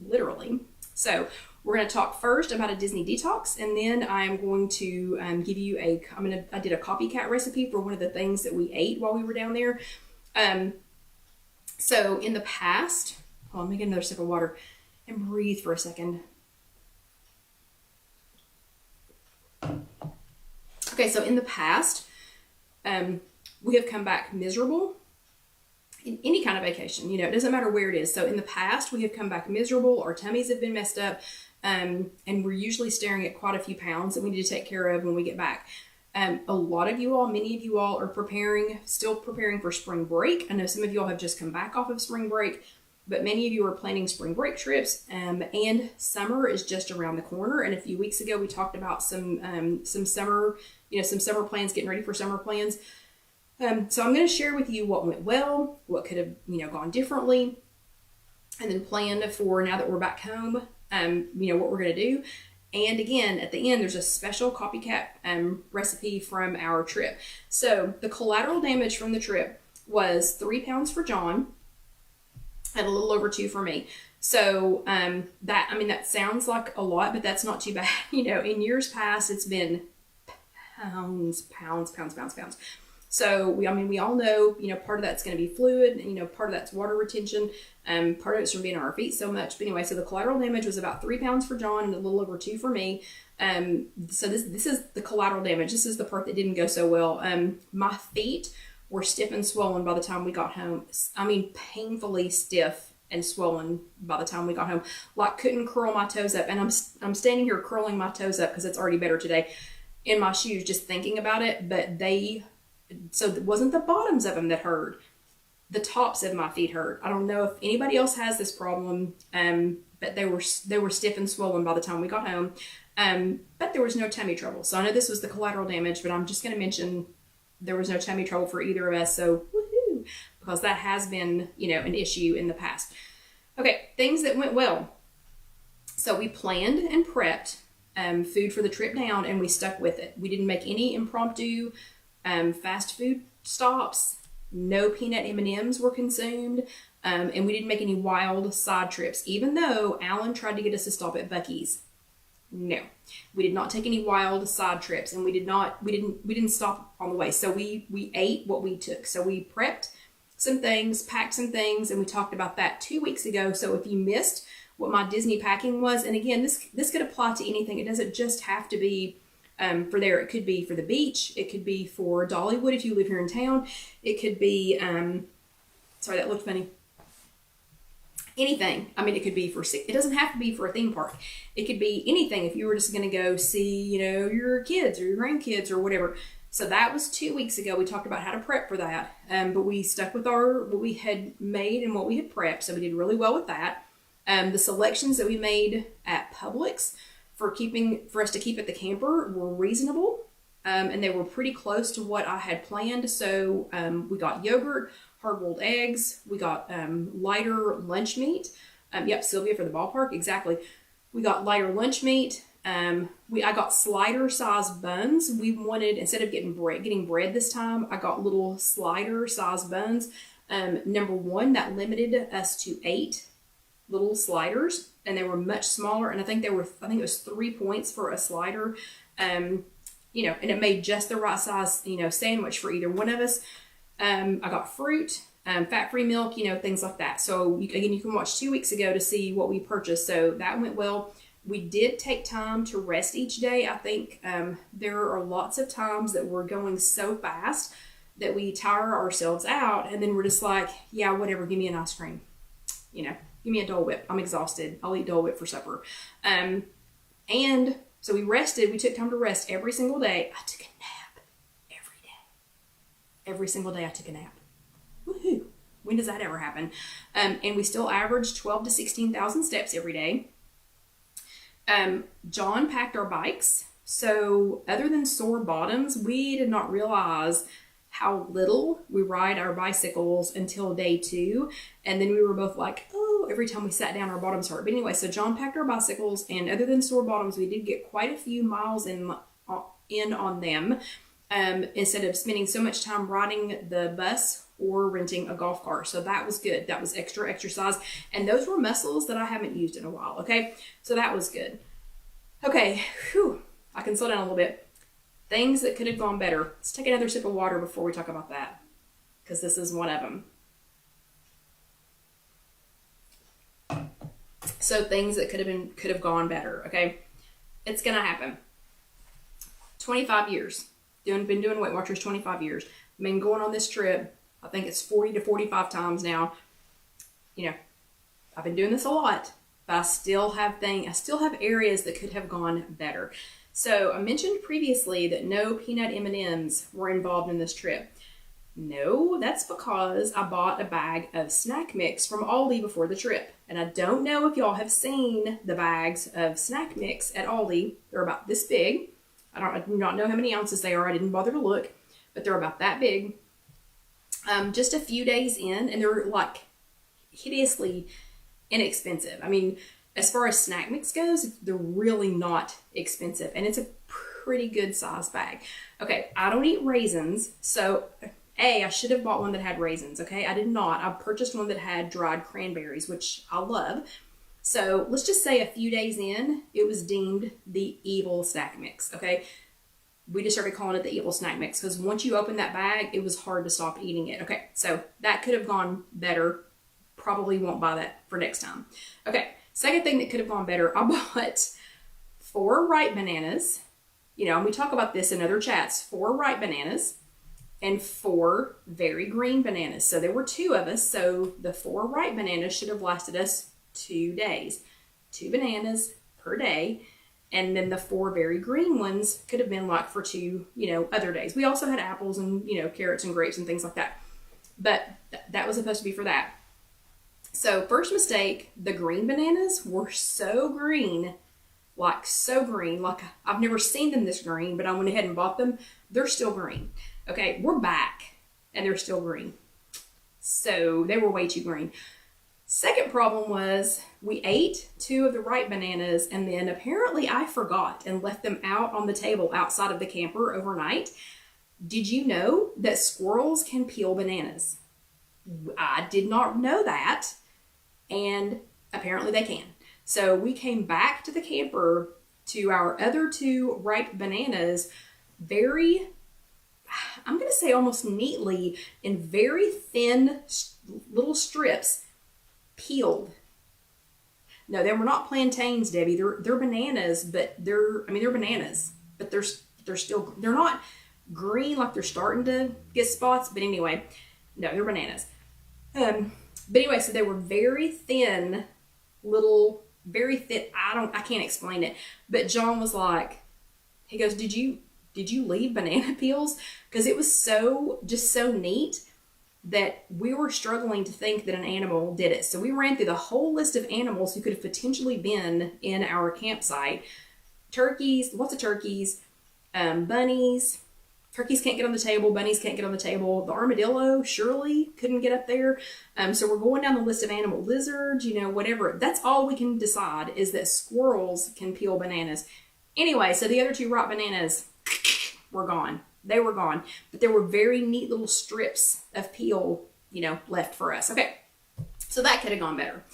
S1: literally. So We're going to talk first about a Disney detox, and then I'm going to give you I did a copycat recipe for one of the things that we ate while we were down there. So in the past, let me get another sip of water and breathe for a second. Okay, so in the past, we have come back miserable in any kind of vacation. You know, it doesn't matter where it is. So in the past, we have come back miserable. Our tummies have been messed up, and we're usually staring at quite a few pounds that we need to take care of when we get back. A lot of you all, many of you all are still preparing for spring break. I know some of you all have just come back off of spring break, but many of you are planning spring break trips, and summer is just around the corner. And a few weeks ago, we talked about some summer plans, getting ready for summer plans. So I'm going to share with you what went well, what could have, gone differently, and then plan for now that we're back home, what we're going to do. And again, at the end, there's a special copycat recipe from our trip. So the collateral damage from the trip was 3 pounds for John and a little over 2 for me. So that sounds like a lot, but that's not too bad. In years past, it's been pounds. So we all know, part of that's going to be fluid, part of that's water retention, part of it's from being on our feet so much. But anyway, so the collateral damage was about 3 pounds for John and a little over 2 for me. So this is the collateral damage. This is the part that didn't go so well. My feet were stiff and swollen by the time we got home. Painfully stiff and swollen by the time we got home. Like couldn't curl my toes up. And I'm standing here curling my toes up because it's already better today in my shoes just thinking about it. But so it wasn't the bottoms of them that hurt. The tops of my feet hurt. I don't know if anybody else has this problem, but they were stiff and swollen by the time we got home. But there was no tummy trouble. So I know this was the collateral damage, but I'm just going to mention there was no tummy trouble for either of us. So woohoo, because that has been, an issue in the past. Okay, things that went well. So we planned and prepped food for the trip down, and we stuck with it. We didn't make any impromptu fast food stops. No peanut M&Ms were consumed, and we didn't make any wild side trips, even though Alan tried to get us to stop at Buc-ee's. No, we did not take any wild side trips, and we didn't stop on the way. So we ate what we took. So we prepped some things, packed some things, and we talked about that 2 weeks ago. So if you missed what my Disney packing was, and again, this could apply to anything. It doesn't just have to be for there. It could be for the beach. It could be for Dollywood if you live here in town. It could be, sorry, that looked funny. Anything. It could be it doesn't have to be for a theme park. It could be anything if you were just going to go see, your kids or your grandkids or whatever. So that was 2 weeks ago. We talked about how to prep for that. But we stuck with what we had made and what we had prepped. So we did really well with that. The selections that we made at Publix for us to keep at the camper were reasonable. And they were pretty close to what I had planned. So we got yogurt, hard-boiled eggs. We got lighter lunch meat. Yep, Sylvia for the ballpark, exactly. We got lighter lunch meat. I got slider-sized buns. We wanted, instead of getting bread this time, I got little slider-sized buns. Number one, that limited us to 8 little sliders, and they were much smaller. And I think it was 3 points for a slider. And it made just the right size, sandwich for either one of us. I got fruit, fat-free milk, things like that. So you can watch 2 weeks ago to see what we purchased. So that went well. We did take time to rest each day. I think there are lots of times that we're going so fast that we tire ourselves out, and then we're just like, yeah, whatever, give me an ice cream. Give me a Dole Whip. I'm exhausted. I'll eat Dole Whip for supper. And so we rested. We took time to rest every single day. I took a nap every day. Every single day I took a nap. Woohoo. When does that ever happen? And we still averaged 12 to 16,000 steps every day. John packed our bikes. So other than sore bottoms, we did not realize how little we ride our bicycles until day 2. And then we were both like, oh, every time we sat down, our bottoms hurt. But anyway, so John packed our bicycles, and other than sore bottoms, we did get quite a few miles in on them. instead of spending so much time riding the bus or renting a golf cart. So that was good. That was extra exercise. And those were muscles that I haven't used in a while. Okay. So that was good. Okay. Whew. I can slow down a little bit. Things that could have gone better. Let's take another sip of water before we talk about that, because this is one of them. So things that could have gone better. Okay. It's going to happen. 25 years. Been doing Weight Watchers 25 years. I've been going on this trip. I think it's 40 to 45 times now. You know, I've been doing this a lot, but I still have areas that could have gone better. So I mentioned previously that no peanut M&Ms were involved in this trip. No, that's because I bought a bag of snack mix from Aldi before the trip. And I don't know if y'all have seen the bags of snack mix at Aldi. They're about this big. I do not know how many ounces they are. I didn't bother to look, but they're about that big. Just a few days in, and they're like hideously inexpensive. I mean, as far as snack mix goes, they're really not expensive, and it's a pretty good size bag. Okay, I don't eat raisins, so I should have bought one that had raisins. Okay, I did not. I purchased one that had dried cranberries, which I love. So let's just say a few days in, it was deemed the evil snack mix. Okay, we just started calling it the evil snack mix because once you open that bag, it was hard to stop eating it. Okay, so that could have gone better. Probably won't buy that for next time. Okay, second thing that could have gone better, I bought 4 ripe bananas. You know, and we talk about this in other chats. 4 ripe bananas and 4 very green bananas. So there were 2 of us. So the 4 ripe bananas should have lasted us 2 days. 2 bananas per day. And then the 4 very green ones could have been like for 2, other days. We also had apples and, carrots and grapes and things like that. But that was supposed to be for that. So first mistake, the green bananas were so green. Like I've never seen them this green, but I went ahead and bought them. They're still green. Okay, we're back and they're still green. So they were way too green. Second problem was we ate 2 of the ripe bananas and then apparently I forgot and left them out on the table outside of the camper overnight. Did you know that squirrels can peel bananas? I did not know that, and apparently they can. So we came back to the camper to our other 2 ripe bananas very, I'm going to say almost neatly in very thin little strips peeled. No, they were not plantains, Debbie. They're bananas, but they're bananas, but they're not green like they're starting to get spots. But anyway, no, they're bananas. But anyway, so they were very thin, very thin. I can't explain it. But John was like, he goes, did you leave banana peels? Because it was so neat that we were struggling to think that an animal did it. So we ran through the whole list of animals who could have potentially been in our campsite. Turkeys, lots of turkeys, bunnies. Turkeys can't get on the table. Bunnies can't get on the table. The armadillo surely couldn't get up there. So we're going down the list of animal lizards, whatever. That's all we can decide is that squirrels can peel bananas. Anyway, so the other 2 ripe bananas were gone. They were gone. But there were very neat little strips of peel, left for us. Okay. So that could have gone better.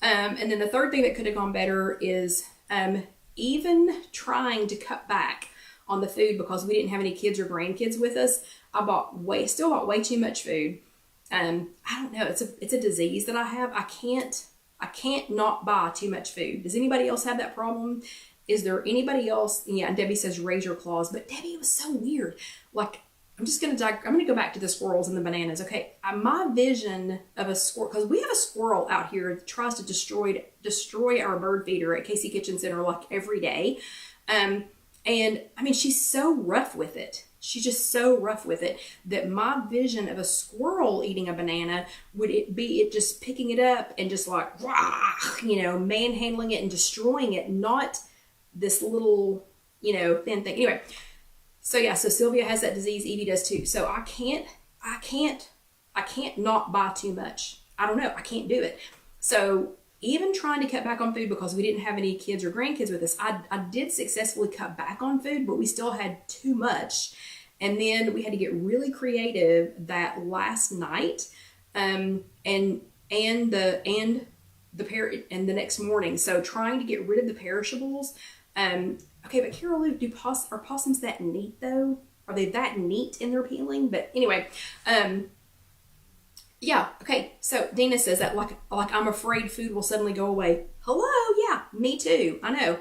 S1: And then the third thing that could have gone better is even trying to cut back on the food because we didn't have any kids or grandkids with us. I still bought way too much food. I don't know. It's a disease that I have. I can't not buy too much food. Does anybody else have that problem? Is there anybody else? Yeah, and Debbie says raise your claws, but Debbie, it was so weird. Like, I'm gonna go back to the squirrels and the bananas. Okay, my vision of a squirrel, because we have a squirrel out here that tries to destroy our bird feeder at Casey Kitchen Center like every day. And I mean, she's so rough with it. She's just so rough with it that my vision of a squirrel eating a banana would be it just picking it up and just like, manhandling it and destroying it, not this little, thin thing. Anyway, so Sylvia has that disease. Evie does too. So I can't not buy too much. I don't know. I can't do it. So even trying to cut back on food because we didn't have any kids or grandkids with us, I did successfully cut back on food, but we still had too much. And then we had to get really creative that last night, and the next morning. So trying to get rid of the perishables. Okay, but Carol Lou, are possums that neat though? Are they that neat in their peeling? But anyway, yeah, okay. So Dina says that like I'm afraid food will suddenly go away. Hello, yeah, me too. I know.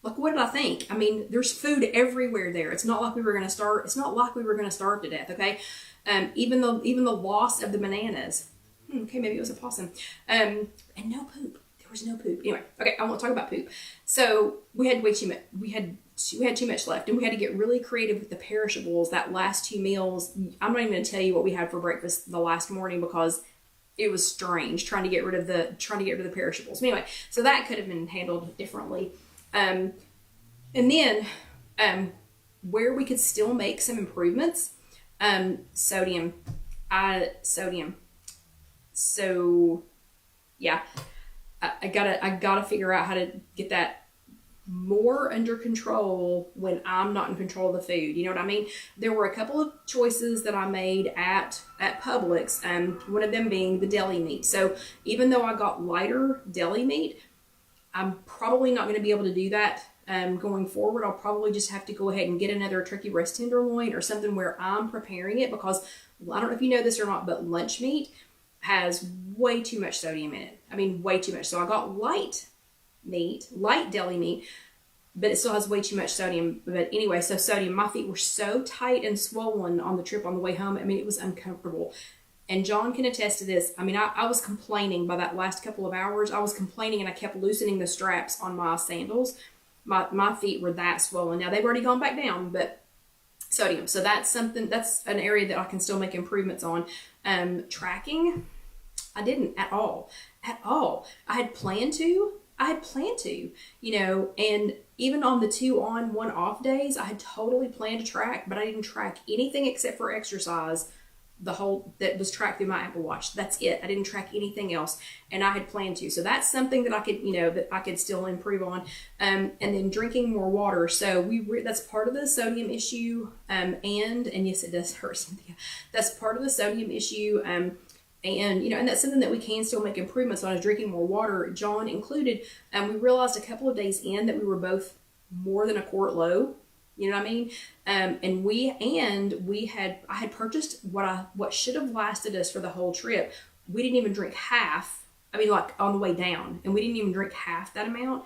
S1: Like, what did I think? I mean, there's food everywhere there. It's not like we were going to starve. It's not like we were going to starve to death. Okay, even the loss of the bananas. Okay, maybe it was a possum. And no poop. There was no poop. Anyway, okay, I won't talk about poop. So we had way too much. We had too much left, and we had to get really creative with the perishables. That last 2 meals, I'm not even going to tell you what we had for breakfast the last morning because it was strange trying to get rid of the perishables. Anyway, so that could have been handled differently. And then where we could still make some improvements, sodium. So yeah, I gotta figure out how to get that more under control when I'm not in control of the food. You know what I mean? There were a couple of choices that I made at Publix, one of them being the deli meat. So even though I got lighter deli meat, I'm probably not going to be able to do that going forward. I'll probably just have to go ahead and get another turkey breast tenderloin or something where I'm preparing it, because I don't know if you know this or not, but lunch meat has way too much sodium in it. I mean, way too much. So I got light deli meat, but it still has way too much sodium. But anyway, so sodium, my feet were so tight and swollen on the trip on the way home. I mean, it was uncomfortable. And John can attest to this. I mean, I was complaining by that last couple of hours. I was complaining, and I kept loosening the straps on my sandals. My feet were that swollen. Now, they've already gone back down, but sodium. So that's an area that I can still make improvements on. Tracking, I didn't at all. I had planned to, you know, and even on the 2 on, 1 off days, I had totally planned to track, but I didn't track anything except for exercise. That was tracked through my Apple Watch. That's it. I didn't track anything else, and I had planned to. So that's something that I could, that I could still improve on. And then drinking more water. So that's part of the sodium issue. And yes, it does hurt, Cynthia. That's part of the sodium issue. And that's something that we can still make improvements on, is drinking more water, John included. We realized a couple of days in that we were both more than a quart low. You know what I mean? I had purchased what should have lasted us for the whole trip. We didn't even drink half. I mean, like on the way down, and we didn't even drink half that amount.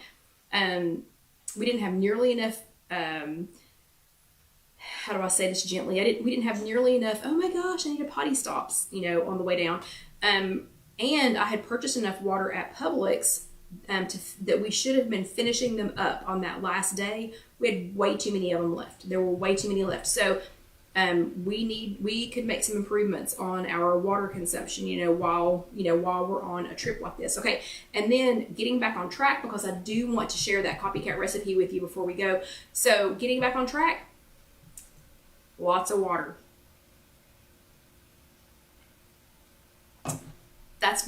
S1: We didn't have nearly enough. How do I say this gently? We didn't have nearly enough. Oh my gosh, I need a potty stops. On the way down. And I had purchased enough water at Publix that we should have been finishing them up on that last day. We had way too many of them left. There were way too many left. So we could make some improvements on our water consumption, while we're on a trip like this. Okay. And then getting back on track, because I do want to share that copycat recipe with you before we go. So getting back on track, lots of water.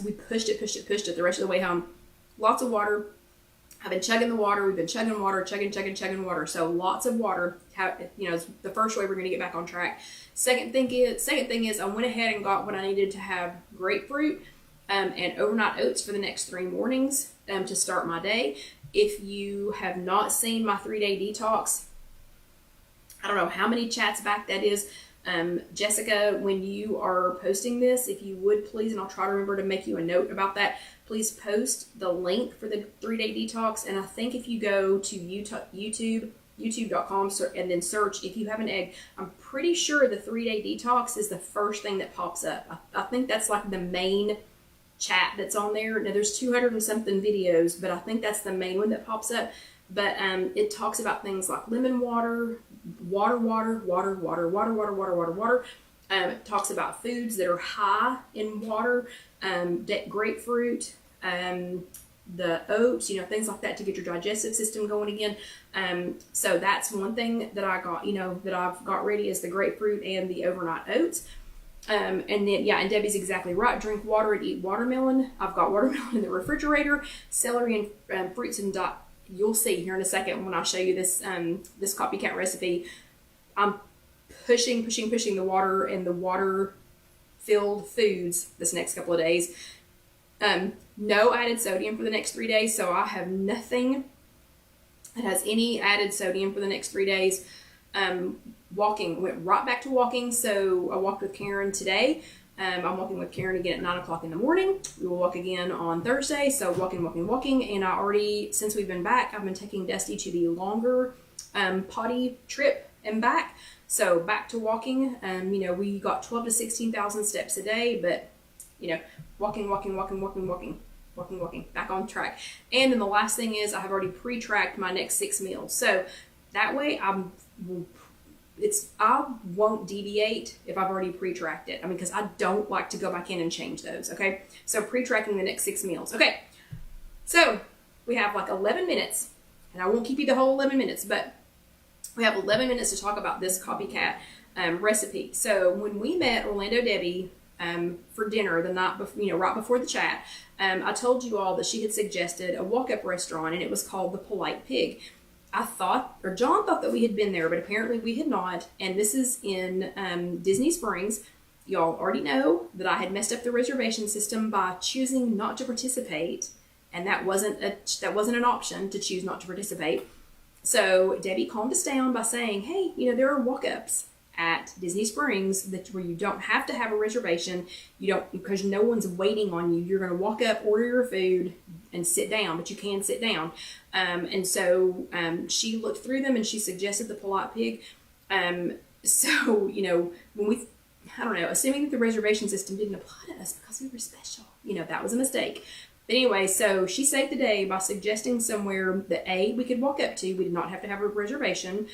S1: We pushed it the rest of the way home. Lots of water. I've been chugging the water. We've been chugging water, chugging water. So lots of water. Is the first way we're going to get back on track. Second thing is I went ahead and got what I needed to have grapefruit and overnight oats for the next 3 mornings to start my day. If you have not seen my 3-day detox, I don't know how many chats back that is. Jessica, when you are posting this, if you would please, and I'll try to remember to make you a note about that, please post the link for the 3-day detox. And I think if you go to youtube.com and then search If You Have an Egg, I'm pretty sure the 3-day detox is the first thing that pops up. I think that's like the main chat that's on there. Now there's 200 and something videos, but I think that's the main one that pops up. But it talks about things like lemon water, water. It talks about foods that are high in water, grapefruit, the oats, things like that to get your digestive system going again. So that's one thing that I got, that I've got ready is the grapefruit and the overnight oats. And then, and Debbie's exactly right. Drink water and eat watermelon. I've got watermelon in the refrigerator, celery and fruits and you'll see here in a second when I show you this this copycat recipe. I'm pushing the water and the water-filled foods this next couple of days. No added sodium for the next 3 days, so I have nothing that has any added sodium for the next 3 days. Walking, went right back to walking, so I walked with Karen today. I'm walking with Karen again at 9 o'clock in the morning. We will walk again on Thursday, so walking, and I already, since we've been back, I've been taking Dusty to the longer potty trip and back. So back to walking. We got 12 to 16,000 steps a day, but walking, back on track. And then the last thing is I have already pre-tracked my next 6 meals. So that way I won't deviate if I've already pre-tracked it. Because I don't like to go back in and change those, okay? So pre-tracking the next 6 meals. Okay, so we have like 11 minutes, and I won't keep you the whole 11 minutes, but we have 11 minutes to talk about this copycat recipe. So when we met Orlando Debbie for dinner the night before, right before the chat, I told you all that she had suggested a walk-up restaurant, and it was called the Polite Pig. John thought that we had been there, but apparently we had not. And this is in Disney Springs. Y'all already know that I had messed up the reservation system by choosing not to participate, and that wasn't an option to choose not to participate. So Debbie calmed us down by saying, hey, there are walk-ups at Disney Springs where you don't have to have a reservation. You don't, because no one's waiting on you. You're going to walk up, order your food, and sit down, but you can sit down. And so she looked through them and she suggested the Polite Pig. So, assuming that the reservation system didn't apply to us because we were special, that was a mistake. But anyway, so she saved the day by suggesting somewhere that A, we could walk up to. We did not have to have a reservation.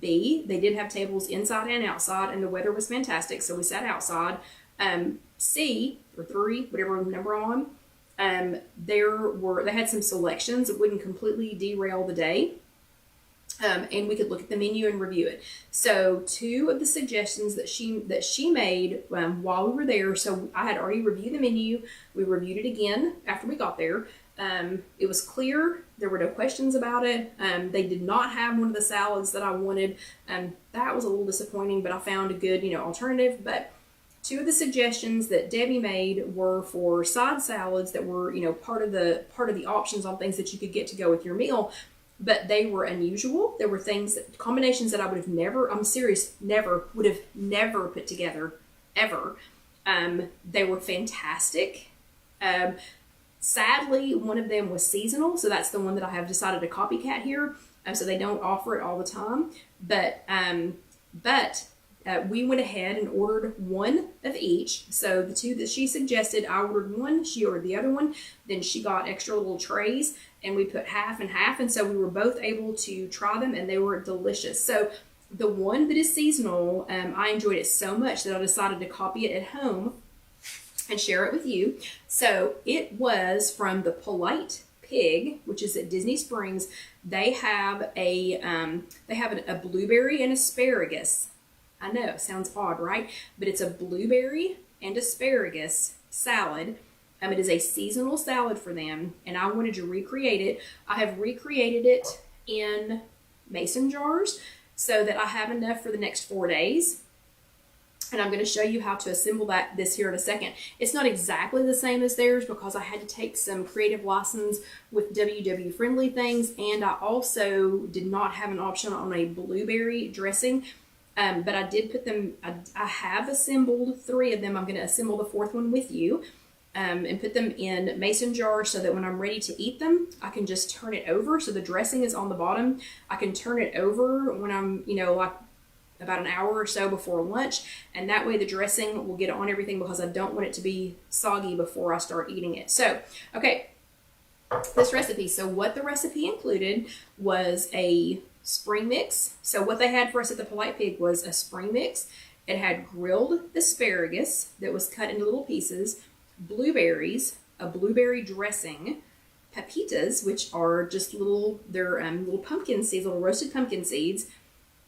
S1: B, they did have tables inside and outside, and the weather was fantastic, so we sat outside. C, or 3, whatever number I'm on, they had some selections that wouldn't completely derail the day, and we could look at the menu and review it. So 2 of the suggestions that she made while we were there, so I had already reviewed the menu. We reviewed it again after we got there. It was clear. There were no questions about it. They did not have one of the salads that I wanted. That was a little disappointing, but I found a good, alternative. But 2 of the suggestions that Debbie made were for side salads that were, part of the options on things that you could get to go with your meal. But they were unusual. There were combinations that I would have never, I'm serious, would have never put together, ever. They were fantastic. Sadly, one of them was seasonal, so that's the one that I have decided to copycat here. So they don't offer it all the time. But we went ahead and ordered 1 of each. So the 2 that she suggested, I ordered 1, she ordered the other one. Then she got extra little trays, and we put half and half. And so we were both able to try them, and they were delicious. So the one that is seasonal, I enjoyed it so much that I decided to copy it at home and share it with you. So it was from the Polite Pig, which is at Disney Springs. They have a blueberry and asparagus. I know, sounds odd, right? But it's a blueberry and asparagus salad. It is a seasonal salad for them, and I wanted to recreate it. I have recreated it in mason jars so that I have enough for the next 4 days. And I'm going to show you how to assemble this here in a second. It's not exactly the same as theirs because I had to take some creative license with WW friendly things, and I also did not have an option on a blueberry dressing. But I did put them, I have assembled 3 of them. I'm going to assemble the 4th one with you and put them in mason jars so that when I'm ready to eat them, I can just turn it over. So the dressing is on the bottom. I can turn it over when I'm, like about an hour or so before lunch, and that way the dressing will get on everything because I don't want it to be soggy before I start eating it. So, okay, this recipe. So what the recipe included was a spring mix. So what they had for us at the Polite Pig was a spring mix. It had grilled asparagus that was cut into little pieces, blueberries, a blueberry dressing, pepitas, which are just little pumpkin seeds, little roasted pumpkin seeds.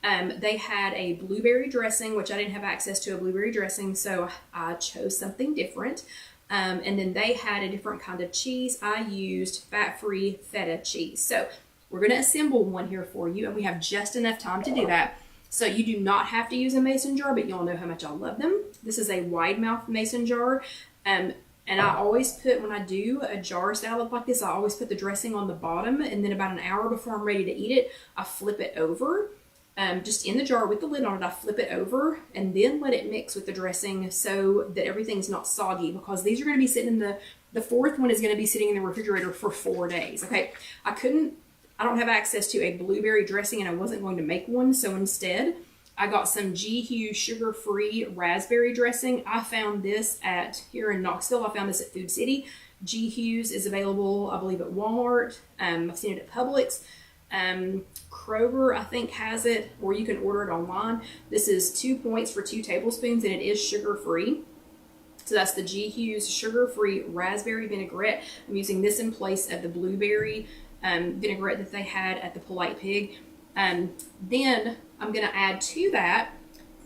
S1: They had a blueberry dressing, which I didn't have access to a blueberry dressing, so I chose something different. And then they had a different kind of cheese. I used fat-free feta cheese. So we're going to assemble one here for you, and we have just enough time to do that. So you do not have to use a mason jar, but y'all know how much I love them. This is a wide mouth mason jar. And I always put, when I do a jar salad like this, I always put the dressing on the bottom, and then about an hour before I'm ready to eat it, I flip it over. Just in the jar with the lid on it, I flip it over and then let it mix with the dressing so that everything's not soggy, because these are going to be sitting in the fourth one is going to be sitting in the refrigerator for 4 days. Okay, I don't have access to a blueberry dressing, and I wasn't going to make one, so instead I got some G. Hughes sugar-free raspberry dressing. I found this here in Knoxville. I found this at Food City. G. Hughes is available, I believe, at Walmart. I've seen it at Publix. Kroger, I think, has it, or you can order it online. This is 2 points for 2 tablespoons, and it is sugar-free. So that's the G. Hughes sugar-free raspberry vinaigrette. I'm using this in place of the blueberry vinaigrette that they had at the Polite Pig. Then I'm going to add to that,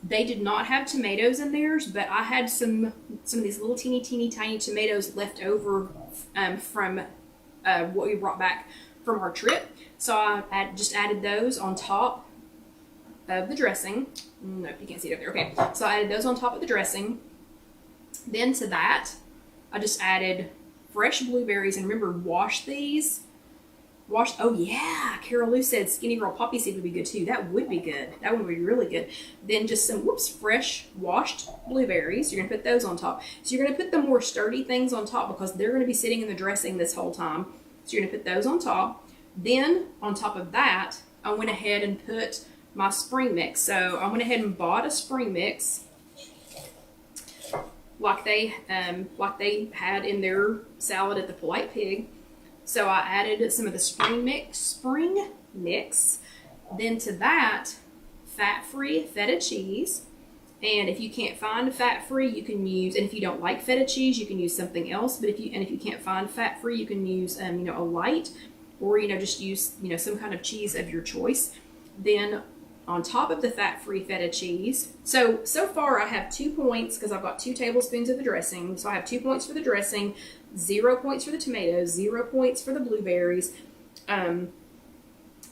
S1: they did not have tomatoes in theirs, but I had some of these little teeny tiny tomatoes left over from what we brought back from our trip. So I just added those on top of the dressing. Nope, you can't see it up there. Okay, so I added those on top of the dressing. Then to that, I just added fresh blueberries, and remember, wash these. Oh yeah, Carol Lou said Skinny Girl Poppy Seed would be good too. That would be good. That would be really good. Then just some, fresh washed blueberries. You're gonna put those on top. So you're gonna put the more sturdy things on top because they're gonna be sitting in the dressing this whole time. So you're gonna put those on top. Then on top of that, I went ahead and put my spring mix. So I went ahead and bought a spring mix like they had in their salad at the Polite Pig. So I added some of the spring mix. Then to that, fat-free feta cheese. And if you can't find fat-free, you can use, and if you don't like feta cheese, you can use something else. But if you can't find fat-free, you can use a light, or just use some kind of cheese of your choice. Then on top of the fat-free feta cheese, so far I have 2 points because I've got 2 tablespoons of the dressing. So I have 2 points for the dressing, 0 points for the tomatoes, 0 points for the blueberries.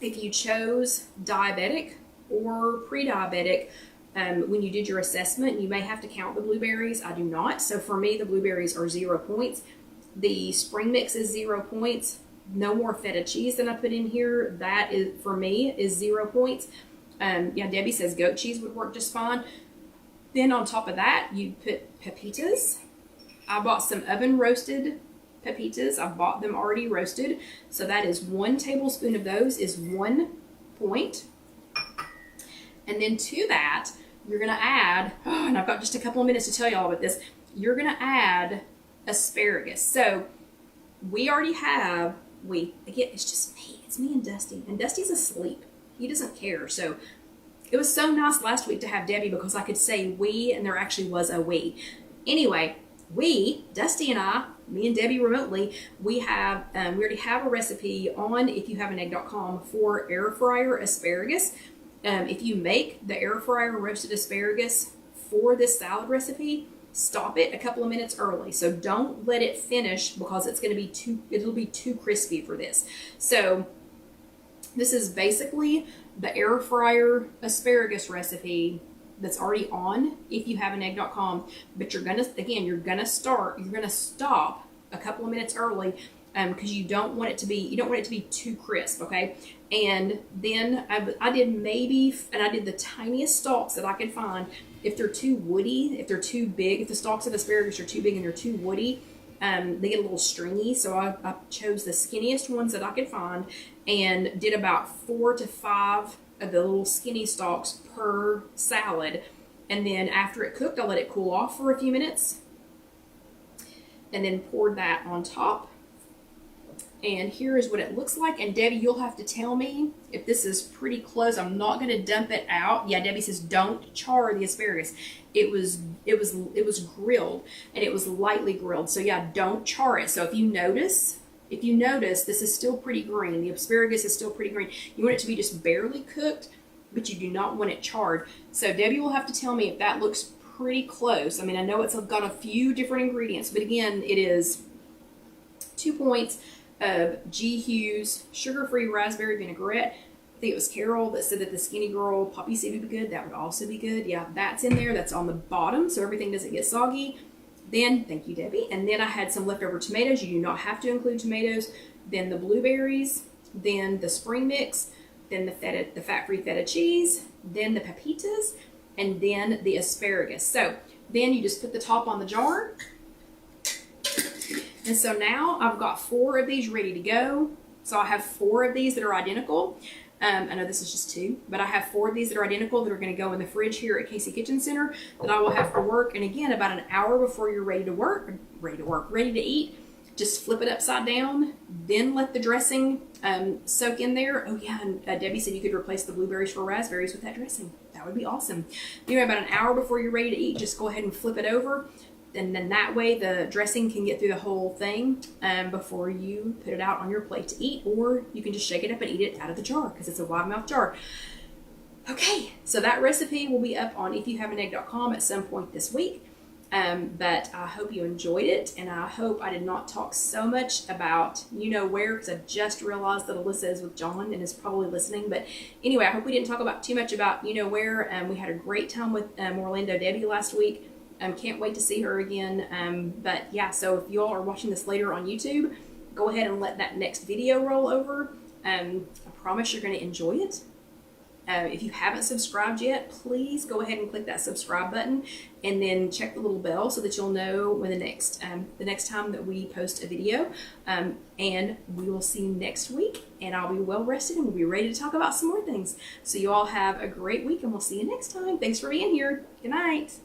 S1: If you chose diabetic or pre-diabetic, when you did your assessment, you may have to count the blueberries. I do not. So for me, the blueberries are 0 points. The spring mix is 0 points. No more feta cheese than I put in here. That is, for me, is 0 points. Yeah, Debbie says goat cheese would work just fine. Then on top of that, you put pepitas. I bought some oven roasted pepitas. I bought them already roasted. So that is 1 tablespoon of those is 1 point. And then to that, you're going to add, and I've got just a couple of minutes to tell you all about this. You're going to add asparagus. So we already have, again, it's just me. It's me and Dusty. And Dusty's asleep. He doesn't care. So it was so nice last week to have Debbie because I could say we, and there actually was a we. Anyway, Dusty and I, me and Debbie remotely, we already have a recipe on IfYouHaveAnEgg.com for air fryer asparagus. If you make the air fryer roasted asparagus for this salad recipe, stop it a couple of minutes early. So don't let it finish because it'll be too crispy for this. So this is basically the air fryer asparagus recipe that's already on IfYouHaveAnEgg.com, but you're gonna stop a couple of minutes early because you don't want it to be too crisp, okay? And then I did the tiniest stalks that I could find. If they're too woody, if they're too big, if the stalks of asparagus are too big and they're too woody, they get a little stringy. So I chose the skinniest ones that I could find and did about 4 to 5 of the little skinny stalks per salad. And then after it cooked, I let it cool off for a few minutes and then poured that on top. And here is what it looks like. And Debbie, you'll have to tell me if this is pretty close. I'm not going to dump it out. Yeah, Debbie says don't char the asparagus. It was grilled and it was lightly grilled. So yeah, don't char it. So if you notice, this is still pretty green. The asparagus is still pretty green. You want it to be just barely cooked, but you do not want it charred. So Debbie will have to tell me if that looks pretty close. I mean, I know it's got a few different ingredients, but again, it is 2 points of G. Hughes sugar-free raspberry vinaigrette. I think it was Carol that said that the skinny girl poppy seed would be good. That would also be good. Yeah, that's in there. That's on the bottom, so everything doesn't get soggy. Then, thank you, Debbie. And then I had some leftover tomatoes. You do not have to include tomatoes. Then the blueberries. Then the spring mix. Then the fat-free feta cheese. Then the pepitas. And then the asparagus. So then you just put the top on the jar. And so now I've got 4 of these ready to go. So I have 4 of these that are identical. I know this is just 2, but I have 4 of these that are identical that are going to go in the fridge here at Casey Kitchen Center that I will have for work. And again, about an hour before you're ready to eat, just flip it upside down, then let the dressing soak in there. Oh yeah, and Debbie said you could replace the blueberries for raspberries with that dressing. That would be awesome. Anyway, about an hour before you're ready to eat, just go ahead and flip it over. And then that way the dressing can get through the whole thing before you put it out on your plate to eat, or you can just shake it up and eat it out of the jar because it's a wide mouth jar. Okay, so that recipe will be up on IfYouHaveAnEgg.com at some point this week. But I hope you enjoyed it, and I hope I did not talk so much about where, because I just realized that Alyssa is with John and is probably listening. But anyway, I hope we didn't talk about too much about where. We had a great time with Orlando Debbie last week. Can't wait to see her again. But yeah, so if you all are watching this later on YouTube, go ahead and let that next video roll over. I promise you're going to enjoy it. If you haven't subscribed yet, please go ahead and click that subscribe button, and then check the little bell so that you'll know when the next time that we post a video. And we will see you next week, and I'll be well rested and we'll be ready to talk about some more things. So you all have a great week, and we'll see you next time. Thanks for being here. Good night.